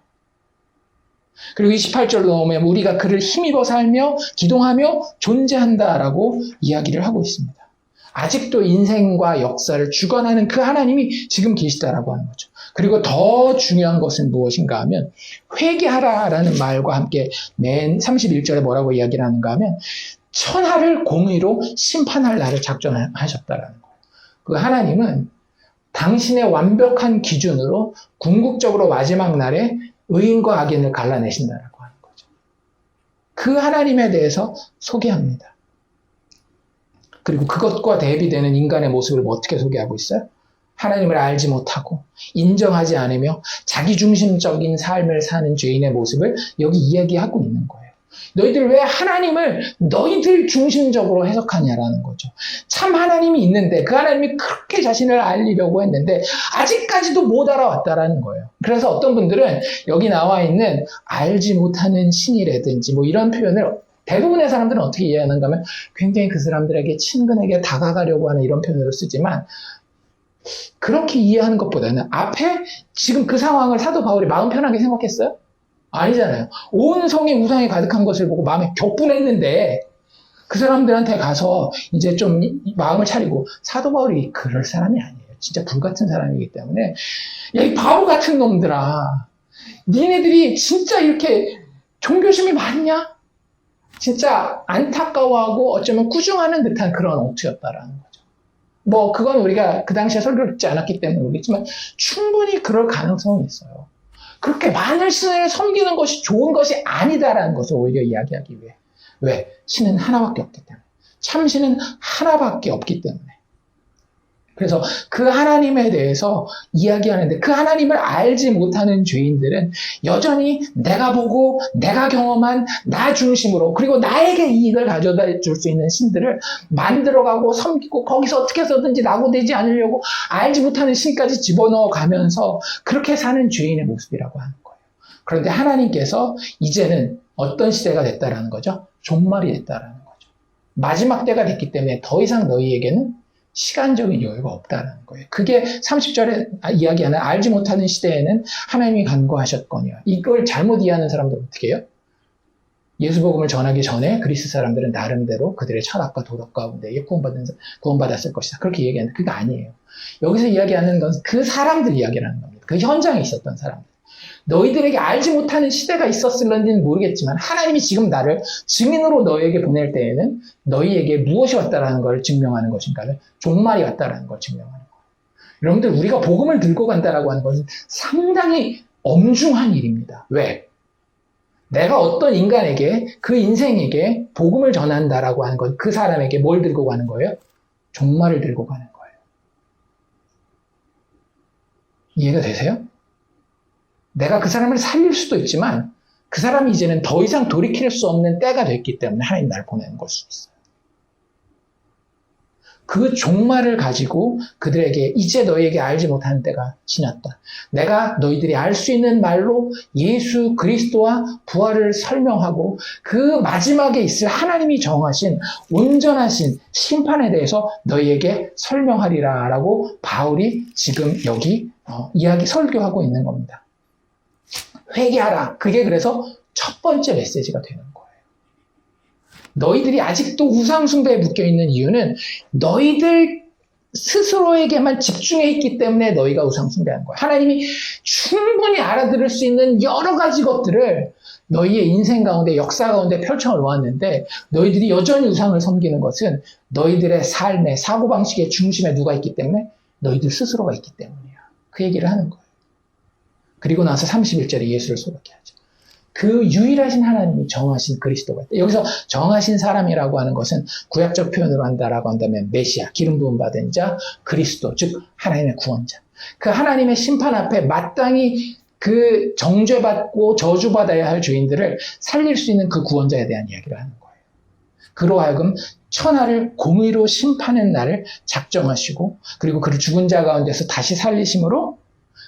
그리고 28절로 넘으면 우리가 그를 힘입어 살며 기동하며 존재한다라고 이야기를 하고 있습니다. 아직도 인생과 역사를 주관하는 그 하나님이 지금 계시다라고 하는 거죠. 그리고 더 중요한 것은 무엇인가 하면 회개하라라는 말과 함께 맨 31절에 뭐라고 이야기를 하는가 하면 천하를 공의로 심판할 날을 작정하셨다라는 거예요. 그 하나님은 당신의 완벽한 기준으로 궁극적으로 마지막 날에 의인과 악인을 갈라내신다라고 하는 거죠. 그 하나님에 대해서 소개합니다. 그리고 그것과 대비되는 인간의 모습을 어떻게 소개하고 있어요? 하나님을 알지 못하고 인정하지 않으며 자기중심적인 삶을 사는 죄인의 모습을 여기 이야기하고 있는 거예요. 너희들 왜 하나님을 너희들 중심적으로 해석하냐라는 거죠. 참 하나님이 있는데 그 하나님이 그렇게 자신을 알리려고 했는데 아직까지도 못 알아왔다라는 거예요. 그래서 어떤 분들은 여기 나와 있는 알지 못하는 신이라든지 뭐 이런 표현을 대부분의 사람들은 어떻게 이해하는가 하면 굉장히 그 사람들에게 친근하게 다가가려고 하는 이런 표현으로 쓰지만 그렇게 이해하는 것보다는 앞에 지금 그 상황을 사도 바울이 마음 편하게 생각했어요? 아니잖아요. 온 성이 우상이 가득한 것을 보고 마음에 격분했는데 그 사람들한테 가서 이제 좀 마음을 차리고 사도 바울이 그럴 사람이 아니에요. 진짜 불같은 사람이기 때문에 야, 이 바보 같은 놈들아. 니네들이 진짜 이렇게 종교심이 많냐? 진짜 안타까워하고 어쩌면 꾸중하는 듯한 그런 어투였다라는 거죠. 뭐 그건 우리가 그 당시에 설교를 듣지 않았기 때문에 모르겠지만 충분히 그럴 가능성이 있어요. 그렇게 많은 신을 섬기는 것이 좋은 것이 아니다라는 것을 오히려 이야기하기 위해. 왜? 신은 하나밖에 없기 때문에. 참신은 하나밖에 없기 때문에. 그래서 그 하나님에 대해서 이야기하는데 그 하나님을 알지 못하는 죄인들은 여전히 내가 보고 내가 경험한 나 중심으로 그리고 나에게 이익을 가져다 줄 수 있는 신들을 만들어가고 섬기고 거기서 어떻게 해서든지 낙오되지 않으려고 알지 못하는 신까지 집어넣어 가면서 그렇게 사는 죄인의 모습이라고 하는 거예요. 그런데 하나님께서 이제는 어떤 시대가 됐다라는 거죠? 종말이 됐다라는 거죠. 마지막 때가 됐기 때문에 더 이상 너희에게는 시간적인 여유가 없다는 거예요. 그게 30절에 이야기하는 알지 못하는 시대에는 하나님이 간구하셨거니와. 이걸 잘못 이해하는 사람들은 어떻게 해요? 예수복음을 전하기 전에 그리스 사람들은 나름대로 그들의 철학과 도덕 가운데 구원받았을 것이다. 그렇게 얘기하는데 그게 아니에요. 여기서 이야기하는 건 그 사람들 이야기를 하는 겁니다. 그 현장에 있었던 사람들. 너희들에게 알지 못하는 시대가 있었을런지는 모르겠지만 하나님이 지금 나를 증인으로 너희에게 보낼 때에는 너희에게 무엇이 왔다라는 걸 증명하는 것인가를 종말이 왔다라는 걸 증명하는 거예요. 여러분들 우리가 복음을 들고 간다라고 하는 것은 상당히 엄중한 일입니다. 왜? 내가 어떤 인간에게 그 인생에게 복음을 전한다라고 하는 건 그 사람에게 뭘 들고 가는 거예요? 종말을 들고 가는 거예요. 이해가 되세요? 내가 그 사람을 살릴 수도 있지만 그 사람이 이제는 더 이상 돌이킬 수 없는 때가 됐기 때문에 하나님 나를 보내는 걸 수 있어요. 그 종말을 가지고 그들에게 이제 너희에게 알지 못하는 때가 지났다. 내가 너희들이 알 수 있는 말로 예수 그리스도와 부활을 설명하고 그 마지막에 있을 하나님이 정하신 온전하신 심판에 대해서 너희에게 설명하리라 라고 바울이 지금 여기 설교하고 있는 겁니다. 회개하라. 그게 그래서 첫 번째 메시지가 되는 거예요. 너희들이 아직도 우상숭배에 묶여있는 이유는 너희들 스스로에게만 집중해 있기 때문에 너희가 우상숭배한 거야. 하나님이 충분히 알아들을 수 있는 여러 가지 것들을 너희의 인생 가운데 역사 가운데 펼쳐 놓았는데 너희들이 여전히 우상을 섬기는 것은 너희들의 삶의 사고방식의 중심에 누가 있기 때문에? 너희들 스스로가 있기 때문이야. 그 얘기를 하는 거예요. 그리고 나서 31절에 예수를 소개하죠. 그 유일하신 하나님이 정하신 그리스도가 있다. 여기서 정하신 사람이라고 하는 것은 구약적 표현으로 한다라고 한다면 메시아, 기름 부음 받은 자, 그리스도, 즉 하나님의 구원자. 그 하나님의 심판 앞에 마땅히 그 정죄받고 저주받아야 할 죄인들을 살릴 수 있는 그 구원자에 대한 이야기를 하는 거예요. 그로 하여금 천하를 공의로 심판하는 날을 작정하시고 그리고 그를 죽은 자 가운데서 다시 살리심으로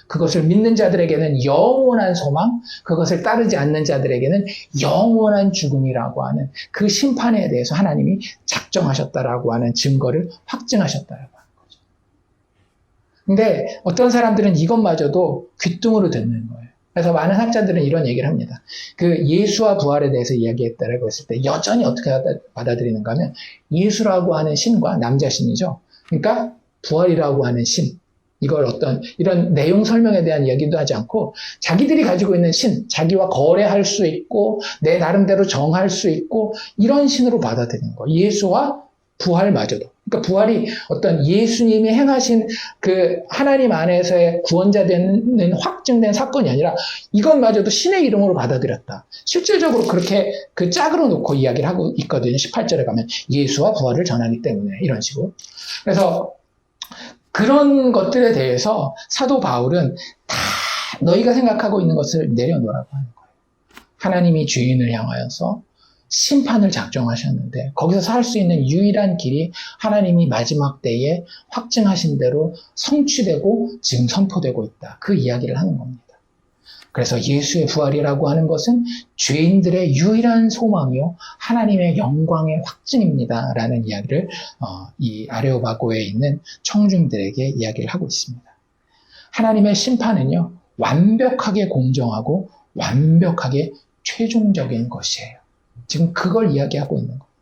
그것을 믿는 자들에게는 영원한 소망, 그것을 따르지 않는 자들에게는 영원한 죽음이라고 하는 그 심판에 대해서 하나님이 작정하셨다라고 하는 증거를 확증하셨다라고 하는 거죠. 근데 어떤 사람들은 이것마저도 귓등으로 듣는 거예요. 그래서 많은 학자들은 이런 얘기를 합니다. 그 예수와 부활에 대해서 이야기했다라고 했을 때 여전히 어떻게 받아들이는가 하면 예수라고 하는 신과 남자신이죠. 그러니까 부활이라고 하는 신, 이걸 어떤 이런 내용 설명에 대한 이야기도 하지 않고 자기들이 가지고 있는 신, 자기와 거래할 수 있고 내 나름대로 정할 수 있고 이런 신으로 받아들이는 거예요. 예수와 부활마저도. 그러니까 부활이 어떤 예수님이 행하신 그 하나님 안에서의 구원자 되는 확증된 사건이 아니라 이것마저도 신의 이름으로 받아들였다. 실질적으로 그렇게 그 짝으로 놓고 이야기를 하고 있거든요. 18절에 가면 예수와 부활을 전하기 때문에 이런 식으로. 그래서 그런 것들에 대해서 사도 바울은 다 너희가 생각하고 있는 것을 내려놓으라고 하는 거예요. 하나님이 죄인을 향하여서 심판을 작정하셨는데 거기서 살 수 있는 유일한 길이 하나님이 마지막 때에 확증하신 대로 성취되고 지금 선포되고 있다. 그 이야기를 하는 겁니다. 그래서 예수의 부활이라고 하는 것은 죄인들의 유일한 소망이요 하나님의 영광의 확증입니다. 라는 이야기를 이 아레오바고에 있는 청중들에게 이야기를 하고 있습니다. 하나님의 심판은요 완벽하게 공정하고 완벽하게 최종적인 것이에요. 지금 그걸 이야기하고 있는 거예요.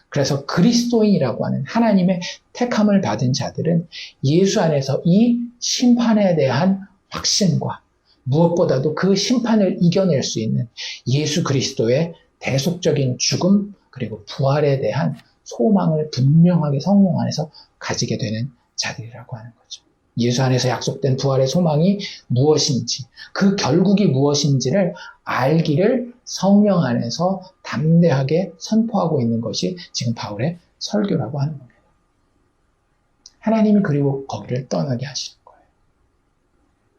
그래서 그리스도인이라고 하는 하나님의 택함을 받은 자들은 예수 안에서 이 심판에 대한 확신과 무엇보다도 그 심판을 이겨낼 수 있는 예수 그리스도의 대속적인 죽음 그리고 부활에 대한 소망을 분명하게 성령 안에서 가지게 되는 자들이라고 하는 거죠. 예수 안에서 약속된 부활의 소망이 무엇인지, 그 결국이 무엇인지를 알기를 성령 안에서 담대하게 선포하고 있는 것이 지금 바울의 설교라고 하는 겁니다. 하나님이 그리고 거기를 떠나게 하시는 거예요.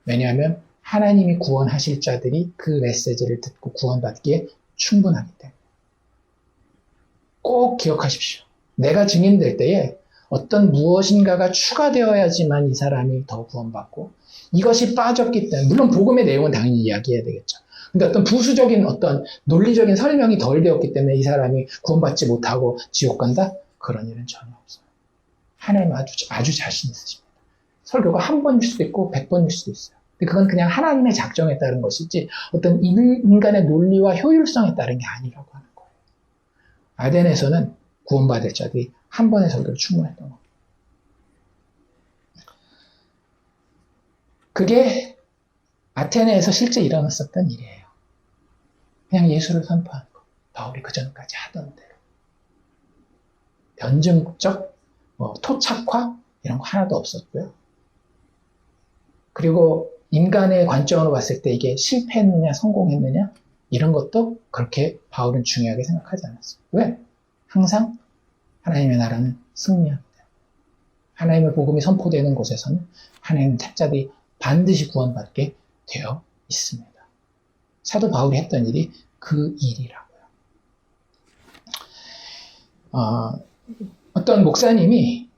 왜냐하면 하나님이 구원하실 자들이 그 메시지를 듣고 구원받기에 충분하기 때문에. 꼭 기억하십시오. 내가 증인될 때에 어떤 무엇인가가 추가되어야지만 이 사람이 더 구원받고 이것이 빠졌기 때문에 물론 복음의 내용은 당연히 이야기해야 되겠죠. 근데 어떤 부수적인 어떤 논리적인 설명이 덜 되었기 때문에 이 사람이 구원받지 못하고 지옥 간다? 그런 일은 전혀 없어요. 하나님 아주 자신 있으십니다. 설교가 한 번일 수도 있고 100번일 수도 있어요. 근데 그건 그냥 하나님의 작정에 따른 것이지 어떤 인간의 논리와 효율성에 따른 게 아니라고 하는 거예요. 아덴에서는 구원받을 자들이 한 번의 설교로 충분했던 겁니다. 그게 아테네에서 실제 일어났었던 일이에요. 그냥 예수를 선포하는 거. 바울이 그전까지 하던 대로. 변증적, 토착화 이런 거 하나도 없었고요. 그리고 인간의 관점으로 봤을 때 이게 실패했느냐 성공했느냐 이런 것도 그렇게 바울은 중요하게 생각하지 않았어요. 왜? 항상 하나님의 나라는 승리합니다. 하나님의 복음이 선포되는 곳에서는 하나님의 택자들이 반드시 구원받게 되어 있습니다. 사도 바울이 했던 일이 그 일이라고요. 어떤 목사님이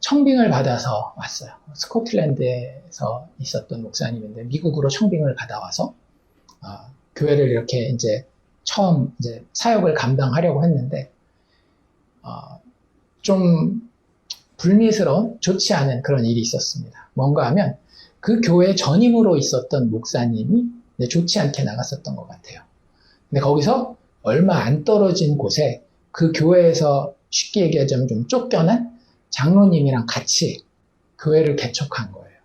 청빙을 받아서 왔어요. 스코틀랜드에서 있었던 목사님인데 미국으로 청빙을 받아와서 교회를 이렇게 이제 처음 이제 사역을 감당하려고 했는데 좀 불미스러운 좋지 않은 그런 일이 있었습니다. 뭔가 하면 그 교회 전임으로 있었던 목사님이 좋지 않게 나갔었던 것 같아요. 근데 거기서 얼마 안 떨어진 곳에 그 교회에서 쉽게 얘기하자면 좀 쫓겨난 장로님이랑 같이 교회를 개척한 거예요.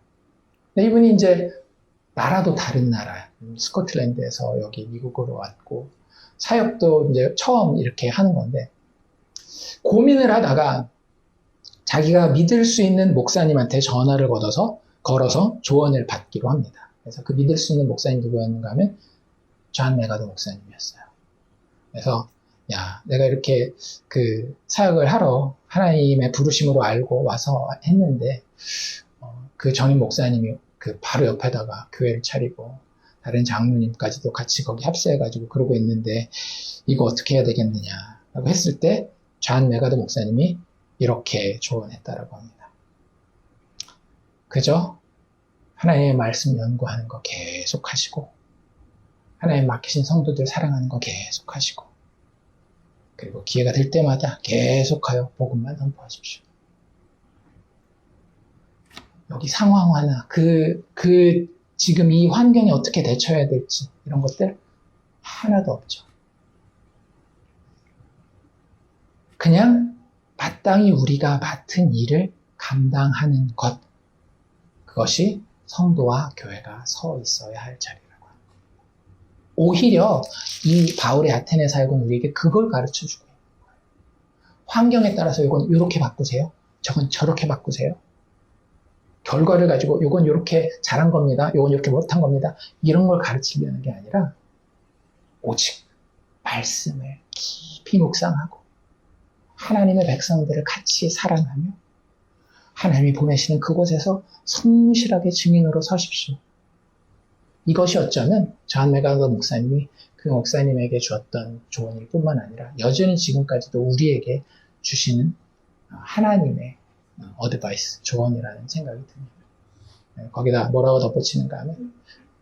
근데 이분이 이제 나라도 다른 나라, 스코틀랜드에서 여기 미국으로 왔고 사역도 이제 처음 이렇게 하는 건데 고민을 하다가 자기가 믿을 수 있는 목사님한테 전화를 걸어서 조언을 받기로 합니다. 그래서 그 믿을 수 있는 목사님 누구였는가 하면 존 메가더 목사님이었어요. 그래서 야, 내가 이렇게 그 사역을 하러 하나님의 부르심으로 알고 와서 했는데 그 전임 목사님이 그 바로 옆에다가 교회를 차리고 다른 장로님까지도 같이 거기 합세해가지고 그러고 있는데 이거 어떻게 해야 되겠느냐라고 했을 때 존 메가더 목사님이 이렇게 조언했다라고 합니다. 그저 하나님의 말씀 연구하는 거 계속 하시고, 하나님 맡기신 성도들 사랑하는 거 계속 하시고, 그리고 기회가 될 때마다 계속하여 복음만 선포하십시오. 여기 상황화나 지금 이 환경에 어떻게 대처해야 될지 이런 것들 하나도 없죠. 그냥 마땅히 우리가 맡은 일을 감당하는 것, 그것이 성도와 교회가 서 있어야 할 자리라고 합니다. 오히려 이 바울의 아테네 사역은 우리에게 그걸 가르쳐주고 있는 거예요. 환경에 따라서 이건 이렇게 바꾸세요. 저건 저렇게 바꾸세요. 결과를 가지고 이건 이렇게 잘한 겁니다. 이건 이렇게 못한 겁니다. 이런 걸 가르치려는 게 아니라 오직 말씀을 깊이 묵상하고 하나님의 백성들을 같이 사랑하며 하나님이 보내시는 그곳에서 성실하게 증인으로 서십시오. 이것이 어쩌면 존 메가더 목사님이 그 목사님에게 주었던 조언일 뿐만 아니라 여전히 지금까지도 우리에게 주시는 하나님의 어드바이스, 조언이라는 생각이 듭니다. 거기다 뭐라고 덧붙이는가 하면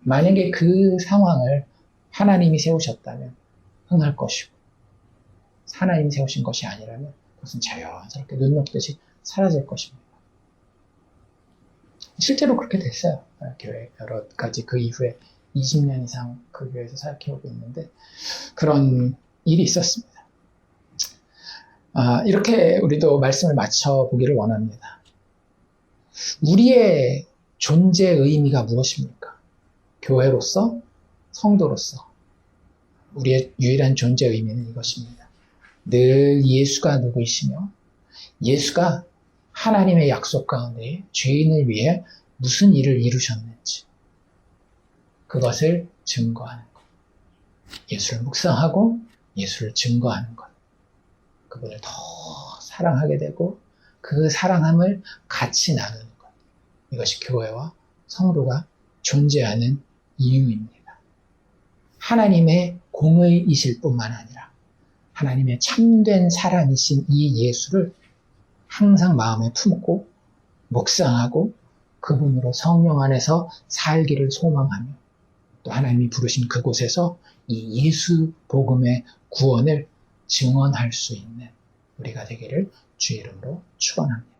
만약에 그 상황을 하나님이 세우셨다면 흥할 것이고 하나님이 세우신 것이 아니라면 그것은 자연스럽게 눈 녹듯이 사라질 것입니다. 실제로 그렇게 됐어요. 교회 여러 가지 그 이후에 20년 이상 그 교회에서 사역해오고 있는데 그런 일이 있었습니다. 이렇게 우리도 말씀을 맞춰보기를 원합니다. 우리의 존재의 의미가 무엇입니까? 교회로서, 성도로서 우리의 유일한 존재의 의미는 이것입니다. 늘 예수가 누구이시며 예수가 하나님의 약속 가운데 죄인을 위해 무슨 일을 이루셨는지 그것을 증거하는 것. 예수를 묵상하고 예수를 증거하는 것. 그분을 더 사랑하게 되고 그 사랑함을 같이 나누는 것. 이것이 교회와 성도가 존재하는 이유입니다. 하나님의 공의이실 뿐만 아니라 하나님의 참된 사랑이신 이 예수를 항상 마음에 품고 묵상하고 그분으로 성령 안에서 살기를 소망하며 또 하나님이 부르신 그곳에서 이 예수 복음의 구원을 증언할 수 있는 우리가 되기를 주의 이름으로 축원합니다.